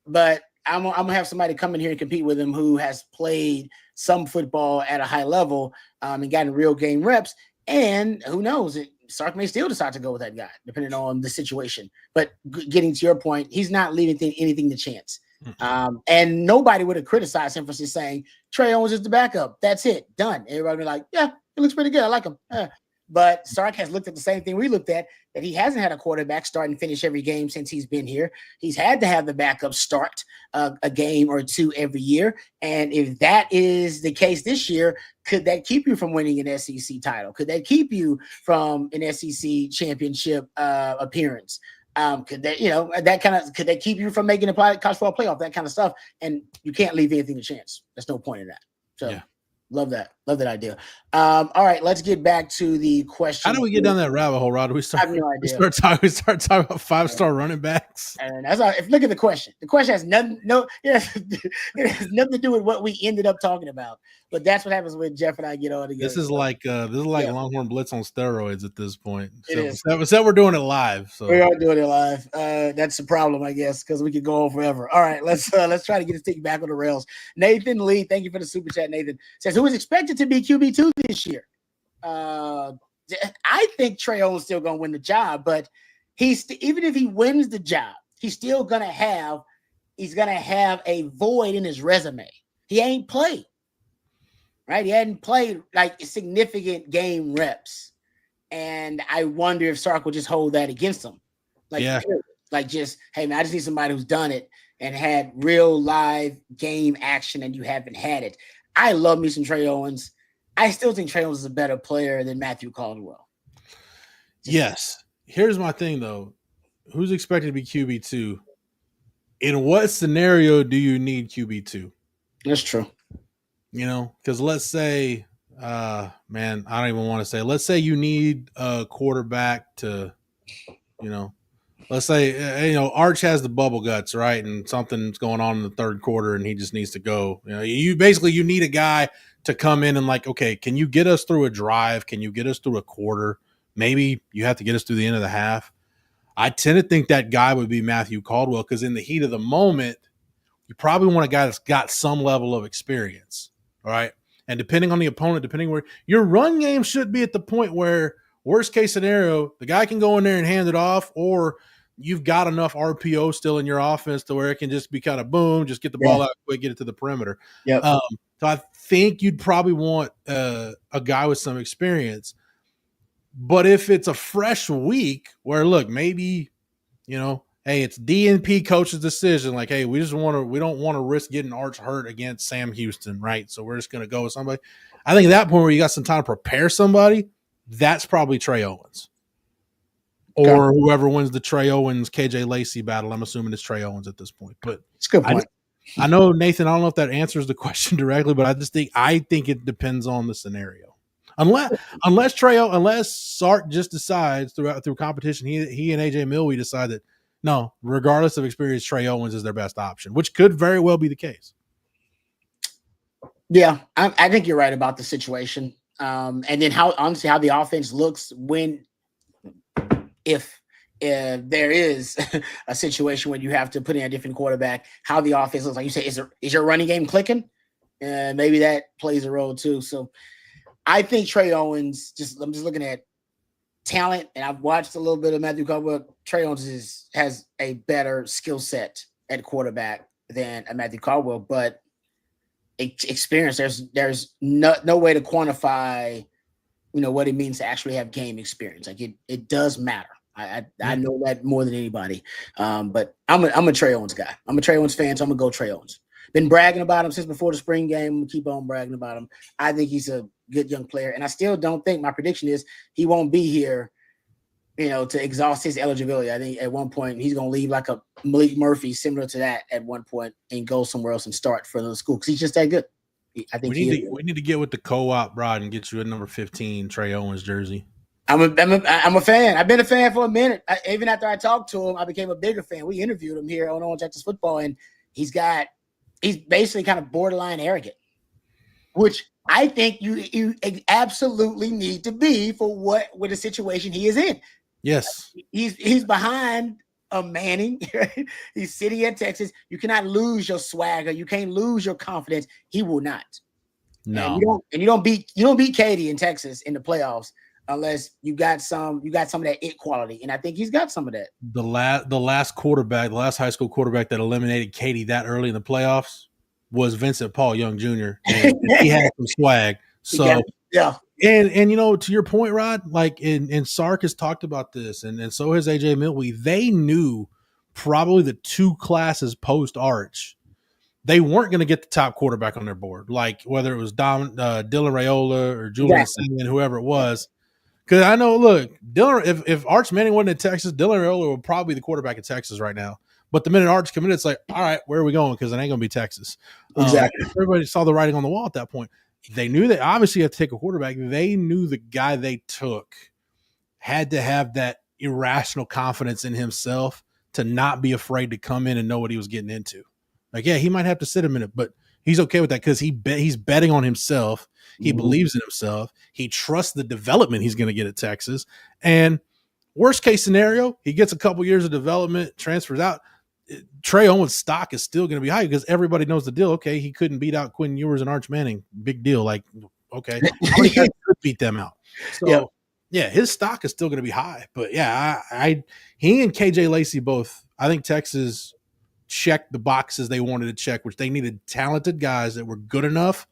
But I'm gonna have somebody come in here and compete with him who has played some football at a high level and gotten real game reps. And who knows, Sark may still decide to go with that guy, depending on the situation. But getting to your point, he's not leaving anything to chance. And nobody would have criticized him for just saying Trey Owens is the backup. That's it, done. Everybody would be like, yeah, he looks pretty good. I like him. But Sark has looked at the same thing we looked at, that he hasn't had a quarterback start and finish every game since he's been here. He's had to have the backup start a game or two every year. And if that is the case this year, could that keep you from winning an SEC title? Could that keep you from an SEC championship appearance? Could that could that keep you from making a college football playoff? That kind of stuff. And you can't leave anything to chance. There's no point in that. So. Yeah. Love that idea. All right, let's get back to the question. How do we get down that rabbit hole, Rod? I have no idea. We start talking about 5-star running backs. And that's all. If look at the question. The question has it has nothing to do with what we ended up talking about. But that's what happens when Jeff and I get all together. This is like Longhorn Blitz on steroids at this point. So we're doing it live. So we are doing it live. That's the problem, I guess, because we could go on forever. All right, let's try to get this thing back on the rails. Nathan Lee, thank you for the super chat. Nathan says, who is expected to be QB2 this year? I think Trey Owens still going to win the job, but even if he wins the job, he's still going to have a void in his resume. He ain't played, right? He hadn't played like significant game reps, and I wonder if Sark will just hold that against him. Just, hey man, I just need somebody who's done it and had real live game action, and you haven't had it. I love me some Trey Owens. I still think Trey Owens is a better player than Matthew Caldwell. Yes. Here's my thing, though. Who's expected to be QB2? In what scenario do you need QB2? That's true. Because let's say, I don't even want to say, let's say you need a quarterback to, let's say Arch has the bubble guts, right, and something's going on in the third quarter, and he just needs to go. You basically you need a guy to come in and like, okay, can you get us through a drive? Can you get us through a quarter? Maybe you have to get us through the end of the half. I tend to think that guy would be Matthew Caldwell because in the heat of the moment, you probably want a guy that's got some level of experience, all right? And depending on the opponent, depending where your run game should be at the point where worst case scenario, the guy can go in there and hand it off, or you've got enough RPO still in your offense to where it can just be kind of boom, just get the ball out quick, get it to the perimeter. Yep. So I think you'd probably want a guy with some experience. But if it's a fresh week where, look, maybe, hey, it's DNP coach's decision. Like, hey, we don't want to risk getting Arch hurt against Sam Houston, right? So we're just going to go with somebody. I think at that point where you got some time to prepare somebody, that's probably Trey Owens. Or whoever wins the Trey Owens, KJ Lacey battle. I'm assuming it's Trey Owens at this point. But it's a good point. I know, Nathan, I don't know if that answers the question directly, but I think it depends on the scenario. Unless Sark just decides through competition, he and AJ Milwee decide that no, regardless of experience, Trey Owens is their best option, which could very well be the case. Yeah, I think you're right about the situation. And then how the offense looks if there is a situation where you have to put in a different quarterback, how the offense looks. Like you say, is your running game clicking? And maybe that plays a role too. So I think Trey Owens, I'm just looking at talent, and I've watched a little bit of Matthew Caldwell. Trey Owens has a better skill set at quarterback than a Matthew Caldwell, but experience, there's no way to quantify, what it means to actually have game experience. Like it does matter. I know that more than anybody. But I'm a Trey Owens guy. I'm a Trey Owens fan, so I'm gonna go Trey Owens. Been bragging about him since before the spring game. I'm gonna keep on bragging about him. I think he's a good young player, and I still don't think, my prediction is he won't be here, to exhaust his eligibility. I think at one point he's gonna leave like a Malik Murphy, similar to that at one point, and go somewhere else and start for another school because he's just that good. I think we need to get with the co-op, Rod, and get you a number 15 Trey Owens jersey. I'm a fan. I've been a fan for a minute. Even after I talked to him, I became a bigger fan. We interviewed him here on Texas Football, and he's basically kind of borderline arrogant, which I think you absolutely need to be with the situation he is in. Yes. He's behind a Manning. Right? He's sitting at Texas. You cannot lose your swagger. You can't lose your confidence. He will not. No. And you don't beat Katie in Texas in the playoffs unless you got some of that it quality. And I think he's got some of that. The last high school quarterback that eliminated Katie that early in the playoffs was Vincent Paul Young Jr. And he had some swag. So yeah. And to your point, Rod, like and Sark has talked about this, and so has AJ Milwee. They knew probably the two classes post Arch, they weren't going to get the top quarterback on their board, like whether it was Dylan Raiola or Julian Simon, whoever it was. Because I know, look, Dylan, if Arch Manning wasn't in Texas, Dylan Raiola would probably be the quarterback in Texas right now. But the minute Arch committed, it's like, all right, where are we going? Because it ain't going to be Texas. Exactly. Everybody saw the writing on the wall at that point. They knew they obviously had to take a quarterback. They knew the guy they took had to have that irrational confidence in himself to not be afraid to come in and know what he was getting into. Like, yeah, he might have to sit a minute, but he's okay with that because he's betting on himself. He believes in himself. He trusts the development he's going to get at Texas. And worst case scenario, he gets a couple years of development, transfers out. Trey Owens' stock is still going to be high because everybody knows the deal. Okay, he couldn't beat out Quinn Ewers and Arch Manning. Big deal. Like, okay, how many guys could beat them out? So, yeah, his stock is still going to be high. But yeah, he and KJ Lacey both. I think Texas checked the boxes they wanted to check, which they needed talented guys that were good enough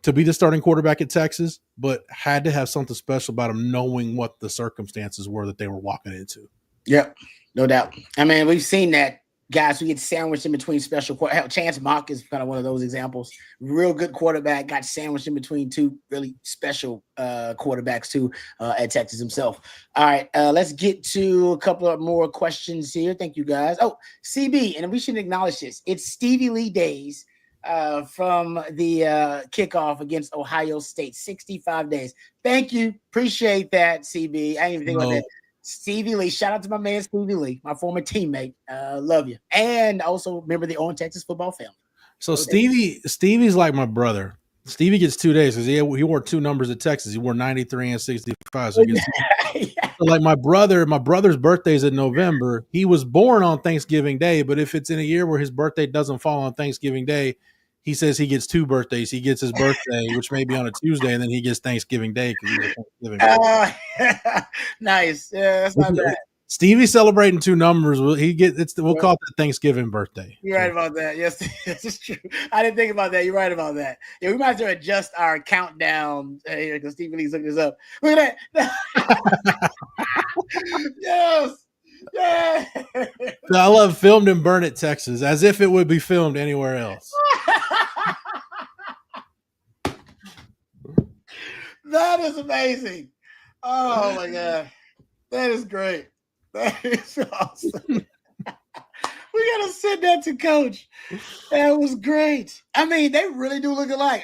to be the starting quarterback at Texas, but had to have something special about them, knowing what the circumstances were that they were walking into. Yep, no doubt. I mean, we've seen that. Guys who get sandwiched in between special – Chance Mock is kind of one of those examples. Real good quarterback, got sandwiched in between two really special quarterbacks too at Texas himself. All right, let's get to a couple of more questions here. Thank you, guys. Oh, CB, and we should acknowledge this. It's Stevie Lee days from the kickoff against Ohio State, 65 days. Thank you. Appreciate that, CB. I didn't even think about that. Stevie Lee. Shout out to my man Stevie Lee, my former teammate. Love you. And also remember the On Texas football family. So Stevie's like my brother. Stevie gets 2 days because he wore 2 numbers at Texas. He wore 93 and 65. So he gets So like my brother's birthday is in November. He was born on Thanksgiving Day, but if it's in a year where his birthday doesn't fall on Thanksgiving Day, he says he gets 2 birthdays. He gets his birthday, which may be on a Tuesday, and then he gets Thanksgiving Day because he's a Thanksgiving birthday. Nice. Yeah, that's not bad. Stevie celebrating 2 numbers. We'll call it the Thanksgiving birthday. You're right about that. Yes, this is true. I didn't think about that. You're right about that. Yeah, we might have to adjust our countdown here because Stevie Lee's looking this up. Look at that. Yes. Yeah. I love filmed in Burnett, Texas, as if it would be filmed anywhere else. That is amazing. Oh my God. That is great. That is awesome. We gotta send that to Coach. That was great. I mean, they really do look alike.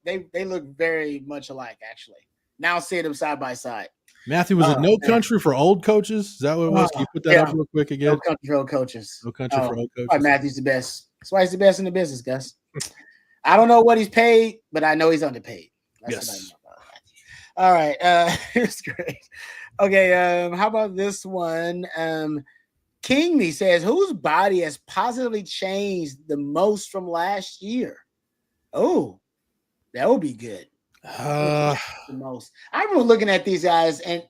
They look very much alike, actually. Now see them side by side. Matthew, was it No Country for Old Coaches? Is that what it was? Can you put that up real quick again? No Country for Old Coaches. No Country for Old Coaches. Why Matthew's the best. That's why he's the best in the business, Gus. I don't know what he's paid, but I know he's underpaid. That's what I know about Matthew. All right. It's great. Okay, how about this one? Kingley says, whose body has positively changed the most from last year? Oh, that would be good. The most. I remember looking at these guys, and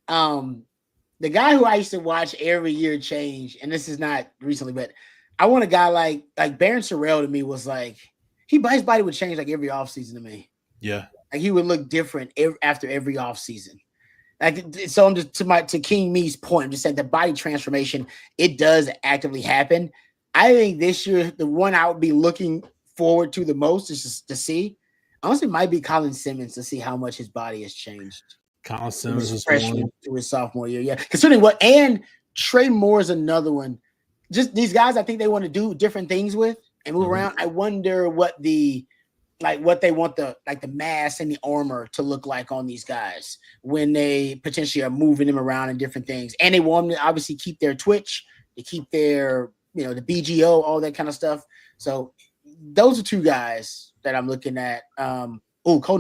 the guy who I used to watch every year change, and this is not recently, but I want a guy like Baron Sorrell to me was like, his body would change like every offseason to me. Yeah. Like he would look different after every offseason. Like, so I'm just to King Me's point, I'm just saying the body transformation, it does actively happen. I think this year, the one I would be looking forward to the most is just to see, honestly, might be Colin Simmons to see how much his body has changed. Colin Simmons is freshman to his sophomore year. Yeah. Considering and Trey Moore is another one. Just these guys, I think they want to do different things with and move around. I wonder what they want the mass and the armor to look like on these guys when they potentially are moving them around and different things. And they want them to obviously keep their twitch, to keep their, the BGO, all that kind of stuff. So those are 2 guys that I'm looking at. Colton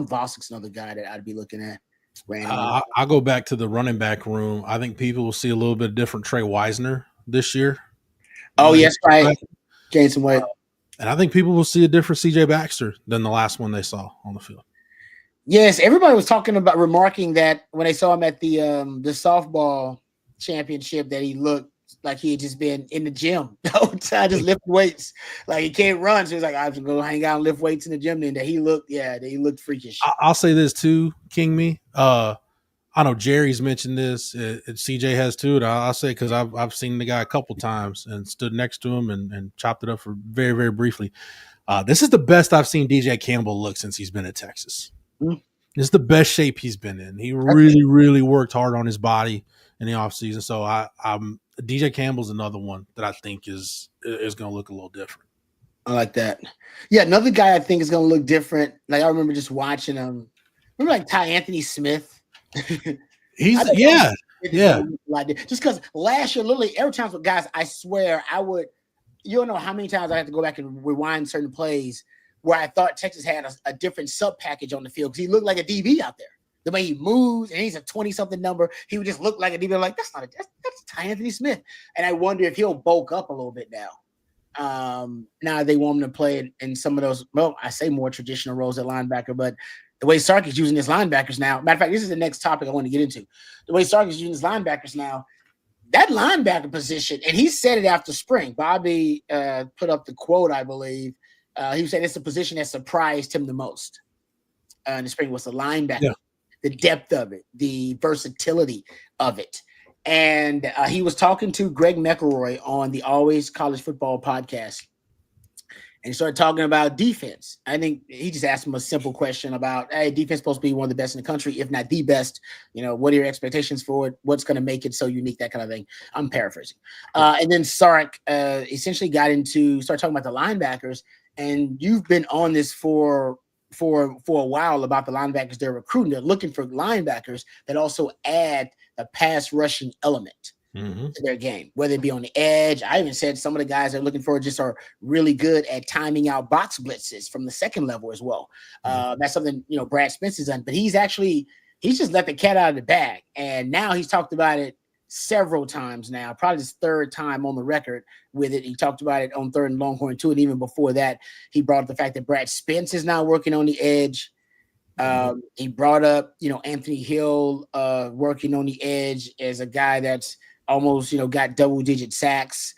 Vossick's another guy that I'd be looking at. I'll go back to the running back room. I think people will see a little bit different Trey Wisner this year. Oh, yes, right. Jason White. And I think people will see a different CJ Baxter than the last one they saw on the field. Yes, everybody was remarking that when they saw him at the softball championship that he looked like he had just been in the gym the whole time, just lifting weights. Like he can't run, so he's like, I have to go hang out and lift weights in the gym. And that he looked freakish. I'll say this too, King Me. I know Jerry's mentioned this. CJ has too. And I'll say because I've seen the guy a couple times and stood next to him and chopped it up for very, very briefly. This is the best I've seen DJ Campbell look since he's been at Texas. Mm-hmm. This is the best shape he's been in. He really, really worked hard on his body in the offseason. So DJ Campbell's another one that I think is going to look a little different. I like that. Yeah, another guy I think is going to look different. Like I remember just watching him. Remember like Ty Anthony Smith? Just because last year, literally every time with guys, I swear you don't know how many times I have to go back and rewind certain plays where I thought Texas had a different sub package on the field because he looked like a DB out there. The way he moves, and he's a 20-something number, he would just look like a DB. Like that's Ty Anthony Smith, and I wonder if he'll bulk up a little bit now. Now they want him to play in some of those. Well, I say more traditional roles at linebacker, but the way Sark is using his linebackers now. Matter of fact, this is the next topic I want to get into. The way Sark is using his linebackers now, that linebacker position, and he said it after spring. Bobby put up the quote, I believe. He said it's the position that surprised him the most in the spring was the linebacker, the depth of it, the versatility of it. And he was talking to Greg McElroy on the Always College Football podcast. And he started talking about defense. I think he just asked him a simple question about, hey, defense is supposed to be one of the best in the country, if not the best. What are your expectations for it? What's going to make it so unique? That kind of thing. I'm paraphrasing. And then Sark essentially started talking about the linebackers. And you've been on this for a while about the linebackers they're recruiting. They're looking for linebackers that also add a pass rushing element to their game, whether it be on the edge. I even said some of the guys they're looking for just are really good at timing out box blitzes from the second level as well. That's something, Brad Spence has done, but he's just let the cat out of the bag. And now he's talked about it several times now, probably his third time on the record with it. He talked about it on Third and Longhorn too. And even before that, he brought up the fact that Brad Spence is now working on the edge. He brought up, Anthony Hill working on the edge as a guy that's almost, got double-digit sacks.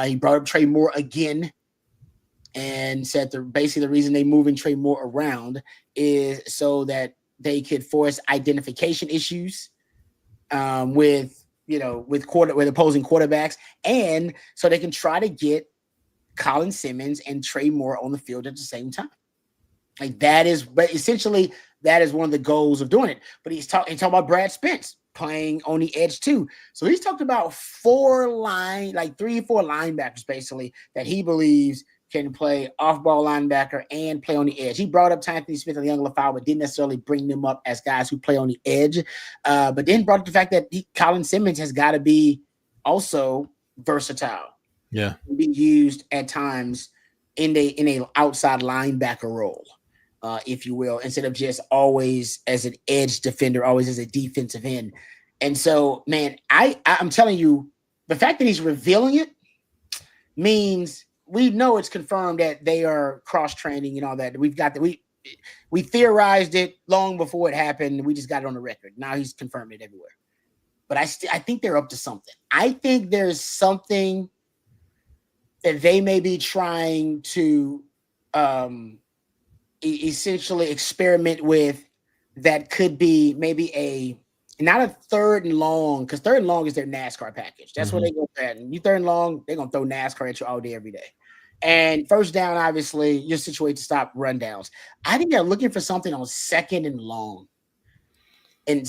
He brought up Trey Moore again and said basically the reason they moving Trey Moore around is so that they could force identification issues with opposing quarterbacks, and so they can try to get Colin Simmons and Trey Moore on the field at the same time. But essentially that is one of the goals of doing it. But he's talking about Brad Spence playing on the edge too. So he's talked about 3 or 4 linebackers basically that he believes can play off-ball linebacker and play on the edge. He brought up Anthony Smith and Young LaFau, but didn't necessarily bring them up as guys who play on the edge. But then brought up the fact that Colin Simmons has got to be also versatile. Yeah, be used at times in a outside linebacker role, if you will, instead of just always as an edge defender, always as a defensive end. And so, man, I'm telling you, the fact that he's revealing it means we know it's confirmed that they are cross-training and all that. We've got we theorized it long before it happened. We just got it on the record. Now he's confirmed it everywhere. But I think they're up to something. I think there's something that they may be trying to essentially experiment with that could be maybe not a third and long, because third and long is their NASCAR package. That's what they go at. And you third and long, they're going to throw NASCAR at you all day, every day. And first down, obviously, you're situated to stop rundowns. I think they're looking for something on second and long. In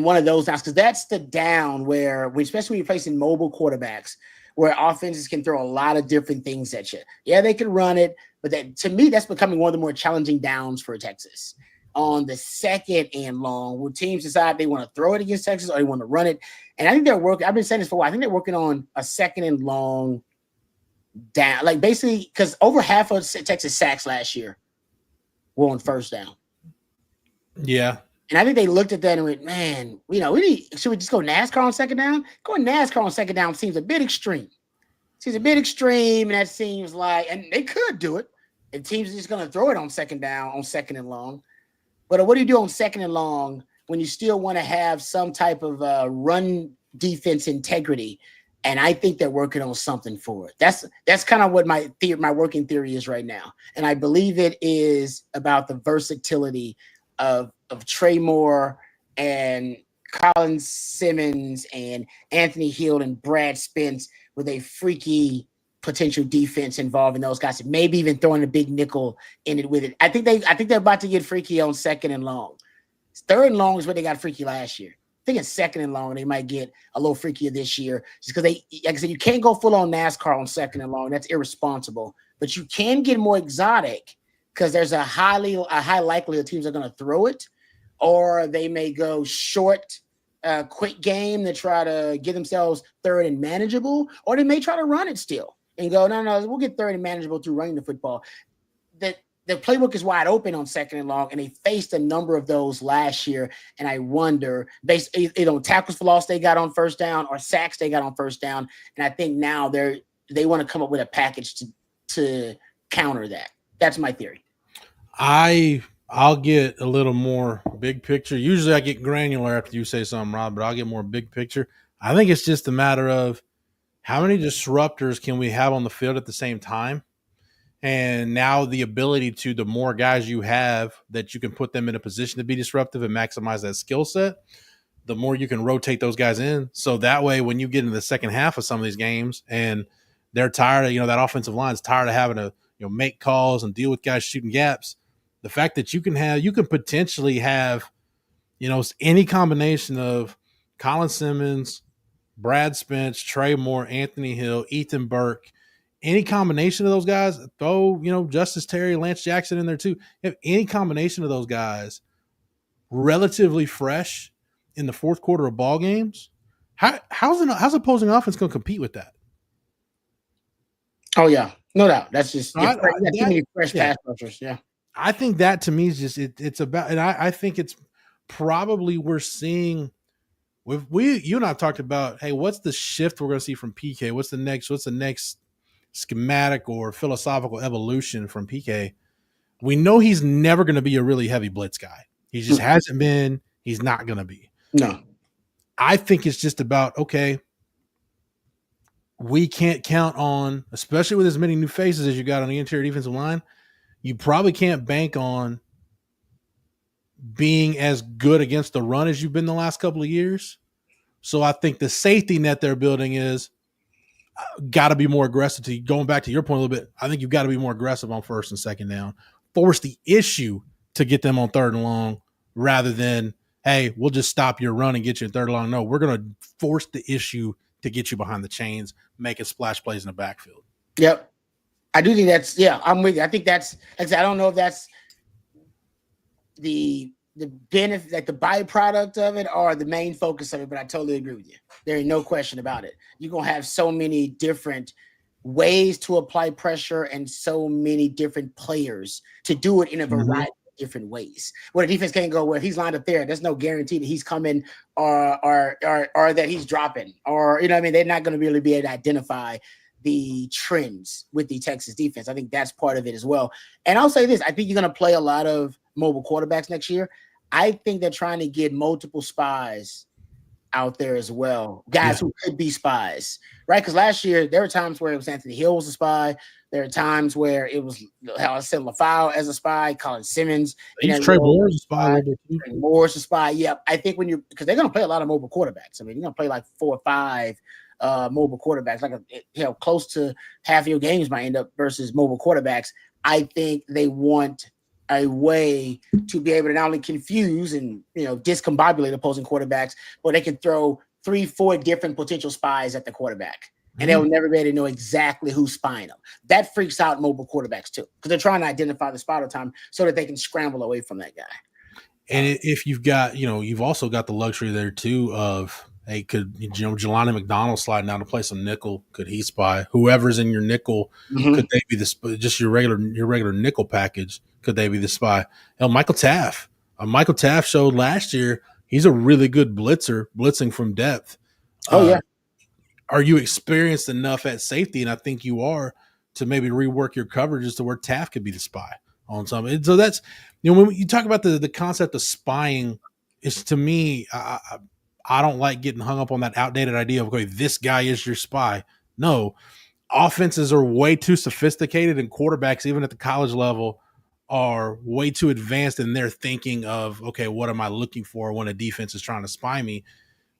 one of those downs, because that's the down where, especially when you're facing mobile quarterbacks, where offenses can throw a lot of different things at you. Yeah, they can run it, but to me, that's becoming one of the more challenging downs for Texas. On the second and long, when teams decide they want to throw it against Texas or they want to run it. And I think they're working, I've been saying this for a while, I think they're working on a second and long down, like basically, because over half of Texas sacks last year were on first down. Yeah. And I think they looked at that and went, man, should we just go NASCAR on second down? Going NASCAR on second down seems a bit extreme. And that seems like, and they could do it if teams are just going to throw it on second down, on second and long. But what do you do on second and long when you still want to have some type of run defense integrity? And I think they're working on something for it. That's kind of what my working theory is right now. And I believe it is about the versatility of Trey Moore and Colin Simmons and Anthony Hill and Brad Spence with a freaky potential defense involving those guys, maybe even throwing a big nickel in it with it. I think they're about to get freaky on second and long. Third and long is what they got freaky last year. I think it's second and long they might get a little freakier this year, just because like I said, you can't go full on NASCAR on second and long. That's irresponsible. But you can get more exotic because there's a high likelihood teams are going to throw it, or they may go short, quick game to try to get themselves third and manageable, or they may try to run it still and go, no, we'll get third and manageable through running the football. The playbook is wide open on second and long, and they faced a number of those last year. And I wonder, based on tackles for loss they got on first down or sacks they got on first down, and I think now they want to come up with a package to counter that. That's my theory. I'll get a little more big picture. Usually I get granular after you say something, Rob, but I'll get more big picture. I think it's just a matter of how many disruptors can we have on the field at the same time? And now the ability to, the more guys you have that you can put them in a position to be disruptive and maximize that skill set, the more you can rotate those guys in. So that way, when you get into the second half of some of these games and they're tired of, that offensive line is tired of having to, make calls and deal with guys shooting gaps. The fact that you can potentially have, any combination of Colin Simmons, Brad Spence, Trey Moore, Anthony Hill, Ethan Burke, any combination of those guys, throw, Justice Terry, Lance Jackson in there too. If any combination of those guys relatively fresh in the fourth quarter of ball games, how's opposing offense going to compete with that? Oh yeah, no doubt. That's just I- you got too many fresh yeah. pass rushers. Yeah, I think that to me is just it's about, and I think it's probably we're seeing. You and I talked about, hey, what's the shift we're going to see from PK? What's the next schematic or philosophical evolution from PK? We know he's never going to be a really heavy blitz guy. He just hasn't been. He's not going to be. no. I think it's just about, okay, we can't count on, especially with as many new faces as you got on the interior defensive line, you probably can't bank on being as good against the run as you've been the last couple of years. So I think the safety net they're building is got to be more aggressive. Going back to your point a little bit, I think you've got to be more aggressive on first and second down. Force the issue to get them on third and long rather than, hey, we'll just stop your run and get you in third and long. No, we're going to force the issue to get you behind the chains, making splash plays in the backfield. Yep. I do think that's, I'm with you. I think that's, like I said, I don't know if that's the benefit, like the byproduct of it or the main focus of it, but I totally agree with you. There ain't no question about it. You're going to have so many different ways to apply pressure and so many different players to do it in a variety of different ways. Where the defense can't go, well, if he's lined up there, there's no guarantee that he's coming or that he's dropping, or, you know what I mean? They're not going to really be able to identify the trends with the Texas defense. I think that's part of it as well. And I'll say this, I think you're going to play a lot of mobile quarterbacks next year. I think they're trying to get multiple spies out there as well, guys who could be spies, right? Because last year there were times where it was Anthony Hill was a spy. There are times where it was, how I said, LaFau as a spy, Colin Simmons. Trey Moore's a spy. Trey Moore's a spy. Yep. I think because they're going to play a lot of mobile quarterbacks. I mean, you're going to play like 4 or 5 mobile quarterbacks, like close to half of your games might end up versus mobile quarterbacks. I think they want a way to be able to not only confuse and discombobulate opposing quarterbacks, but they can throw 3-4 different potential spies at the quarterback, and they'll never be able to know exactly who's spying them. That freaks out mobile quarterbacks too, because they're trying to identify the spot of time so that they can scramble away from that guy. And if you've got, you've also got the luxury there too of, hey, could Jelani McDonald sliding down to play some nickel? Could he spy? Whoever's in your nickel, could they be just your regular nickel package? Could they be the spy? Hell, Michael Taft. Michael Taft showed last year he's a really good blitzer, blitzing from depth. Are you experienced enough at safety? And I think you are, to maybe rework your coverages to where Taft could be the spy on something. So that's, when you talk about the concept of spying, it's, to me, I don't like getting hung up on that outdated idea of, okay, this guy is your spy. No, offenses are way too sophisticated, and quarterbacks, even at the college level, are way too advanced in their thinking of, okay, what am I looking for when a defense is trying to spy me?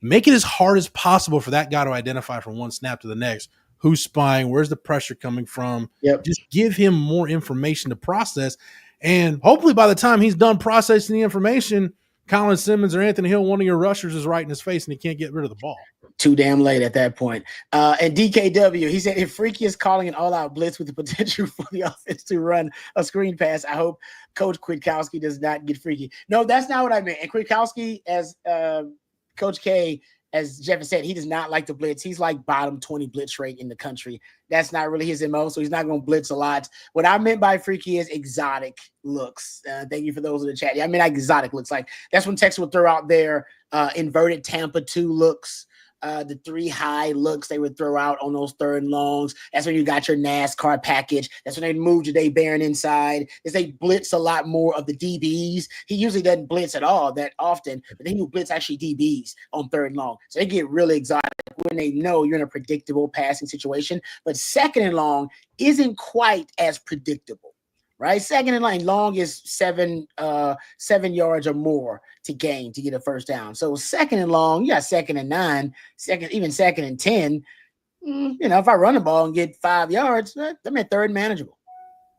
Make it as hard as possible for that guy to identify from one snap to the next. Who's spying? Where's the pressure coming from? Just give him more information to process. And hopefully by the time he's done processing the information, Colin Simmons or Anthony Hill, one of your rushers, is right in his face and he can't get rid of the ball. Too damn late at that point. And DKW, he said, if Freaky is calling an all-out blitz with the potential for the offense to run a screen pass, I hope Coach Kwiatkowski does not get freaky. No, that's not what I meant. And Kwiatkowski, as Coach K, as Jeff said, he does not like to blitz. He's like bottom 20 blitz rate in the country. That's not really his MO, so he's not going to blitz a lot. What I meant by freaky is exotic looks. Thank you for those in the chat. I mean, like exotic looks. Like that's when Texas would throw out their inverted Tampa 2 looks. The 3 high looks they would throw out on those third and longs. That's when you got your NASCAR package. That's when they moved Jahdae Barron inside. Is they blitz a lot more of the DBs. He usually doesn't blitz at all that often, but then he will blitz actually DBs on third and long. So they get really exotic when they know you're in a predictable passing situation. But second and long isn't quite as predictable. Right, second and long is 7 yards or more to gain to get a first down. So second and long, you got second and 9, even second and 10. If I run the ball and get 5 yards, I'm at third and manageable.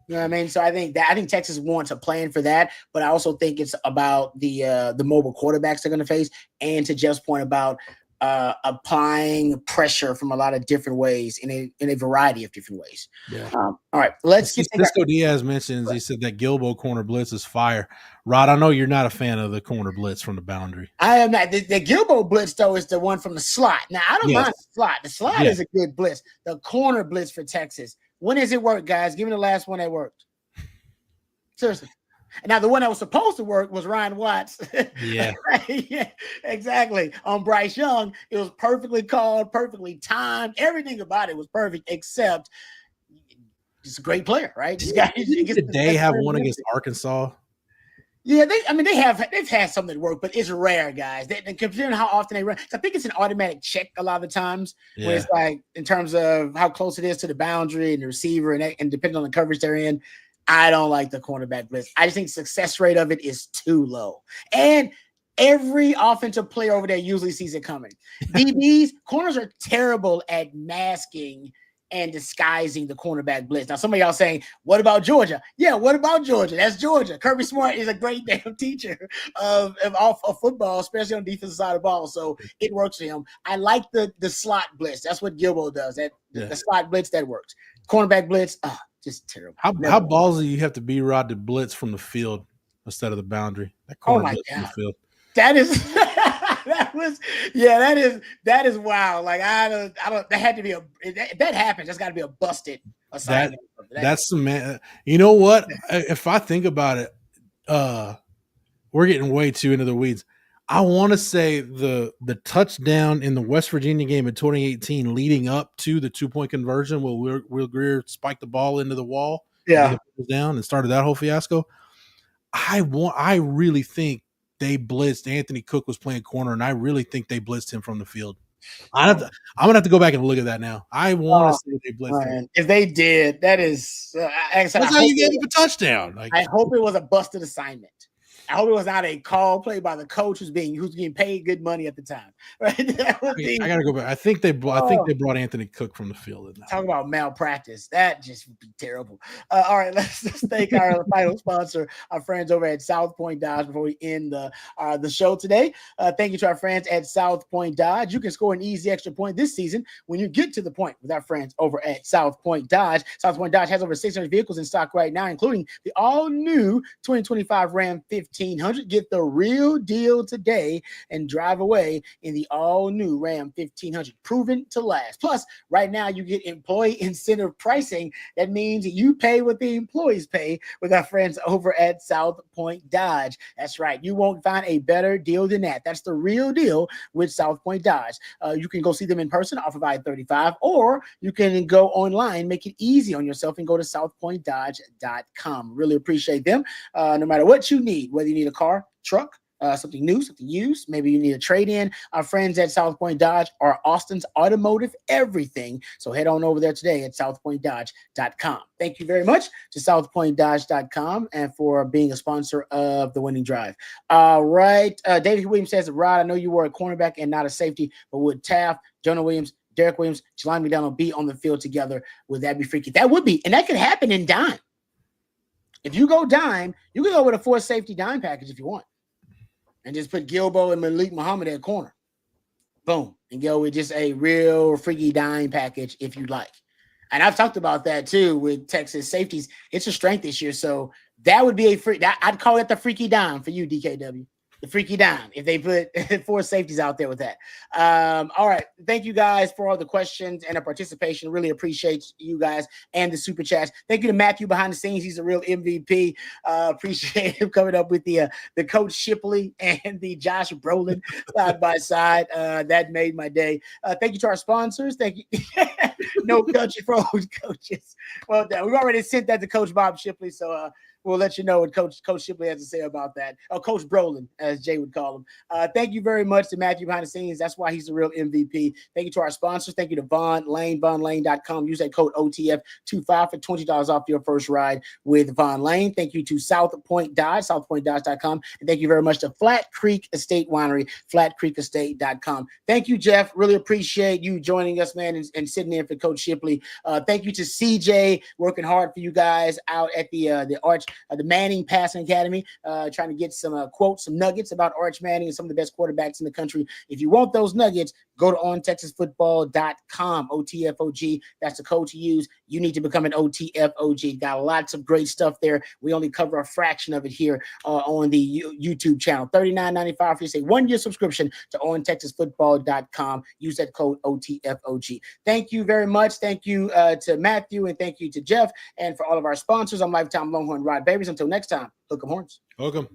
You know what I mean? So I think Texas wants a plan for that, but I also think it's about the mobile quarterbacks they're going to face, and to Jeff's point about applying pressure from a lot of different ways in a variety of different ways. Yeah. All right, let's get Cisco Diaz mentions, he said that Gilbo corner blitz is fire. Rod, I know you're not a fan of the corner blitz from the boundary. I am not. The Gilbo blitz, though, is the one from the slot. Now, I don't mind the slot. The slot is a good blitz. The corner blitz for Texas. When does it work, guys? Give me the last one that worked. Seriously. Now, the one that was supposed to work was Ryan Watts. Yeah. Yeah, exactly. On Bryce Young, it was perfectly called, perfectly timed. Everything about it was perfect, except he's a great player, right? Did they have one against Arkansas? Yeah, they've had something to work, but it's rare, guys. Considering how often they run, I think it's an automatic check a lot of the times. Yeah. Where it's like in terms of how close it is to the boundary and the receiver, and depending on the coverage they're in. I don't like the cornerback blitz. I just think success rate of it is too low. And every offensive player over there usually sees it coming. DBs, corners are terrible at masking and disguising the cornerback blitz. Now, some of y'all saying, what about Georgia? Yeah, what about Georgia? That's Georgia. Kirby Smart is a great damn teacher of football, especially on the defensive side of the ball. So it works for him. I like the slot blitz. That's what Gilbo does. The slot blitz, that works. Cornerback blitz, just terrible. How ballsy you have to be, Rod, to blitz from the field instead of the boundary? That corner blitz from the field. That is that is wild. Like I don't. That had to be if that happens, that's got to be a busted assignment. That's some man. You know what? If I think about it, we're getting way too into the weeds. I want to say the touchdown in the West Virginia game in 2018 leading up to the 2-point conversion where Will Greer spiked the ball into the wall, down and started that whole fiasco. I really think they blitzed. Anthony Cook was playing corner, and I really think they blitzed him from the field. I'm gonna have to go back and look at that now. I want to say they blitzed him. If they did, that is that's how you gave him a touchdown. I hope it was a busted assignment. I hope it was not a call play by the coach who's getting paid good money at the time. Right? I gotta go back. I think they brought Anthony Cook from the field. Talk about malpractice. That just would be terrible. All right, let's thank our final sponsor, our friends over at South Point Dodge, before we end the show today. Thank you to our friends at South Point Dodge. You can score an easy extra point this season when you get to the point with our friends over at South Point Dodge. South Point Dodge has over 600 vehicles in stock right now, including the all-new 2025 Ram 1500. Get the real deal today and drive away in the all-new Ram 1500, proven to last. Plus, right now you get employee incentive pricing. That means you pay what the employees pay with our friends over at South Point Dodge. That's right. You won't find a better deal than that. That's the real deal with South Point Dodge. You can go see them in person off of I-35, or you can go online, make it easy on yourself, and go to southpointdodge.com. Really appreciate them. No matter what you need, whether you need a car, truck, something new, something used, maybe you need a trade-in. Our friends at South Point Dodge are Austin's automotive everything. So head on over there today at southpointdodge.com. Thank you very much to southpointdodge.com and for being a sponsor of the Winning Drive. All right. David Williams says, Rod, I know you were a cornerback and not a safety, but would Taft, Jonah Williams, Derek Williams, Jelani McDonald be on the field together? Would that be freaky? That would be, and that could happen in dime. If you go dime, you can go with a 4 safety dime package if you want. And just put Gilbo and Malik Muhammad at corner. Boom. And go with just a real freaky dime package if you like. And I've talked about that too with Texas safeties. It's a strength this year. So that would be I'd call it the freaky dime for you, DKW. The freaky dime, if they put 4 safeties out there with that. All right. Thank you guys for all the questions and the participation. Really appreciate you guys and the super chats. Thank you to Matthew behind the scenes. He's a real MVP. Appreciate him coming up with the Coach Shipley and the Josh Brolin side by side. That made my day. Thank you to our sponsors. Thank you. No country for old coaches. Well done. We've already sent that to Coach Bob Shipley. So, we'll let you know what Coach Shipley has to say about that. Coach Brolin, as Jay would call him. Thank you very much to Matthew behind the scenes. That's why he's the real MVP. Thank you to our sponsors. Thank you to Von Lane, vonlane.com. Use that code OTF25 for $20 off your first ride with Von Lane. Thank you to South Point Dodge, southpointdodge.com. And thank you very much to Flat Creek Estate Winery, flatcreekestate.com. Thank you, Jeff. Really appreciate you joining us, man, and sitting in for Coach Shipley. Thank you to CJ, working hard for you guys out at the Arch the Manning Passing Academy, trying to get some quotes, some nuggets about Arch Manning and some of the best quarterbacks in the country. If you want those nuggets, go to ontexasfootball.com, OTFOG. That's the code to use. You need to become an OTFOG. Got lots of great stuff there. We only cover a fraction of it here on the YouTube channel. $39.95 for you say 1 year subscription to ontexasfootball.com. Use that code OTFOG. Thank you very much. Thank you to Matthew, and thank you to Jeff, and for all of our sponsors. I'm Lifetime Longhorn Rod Babers. Until next time, hook 'em horns. Welcome.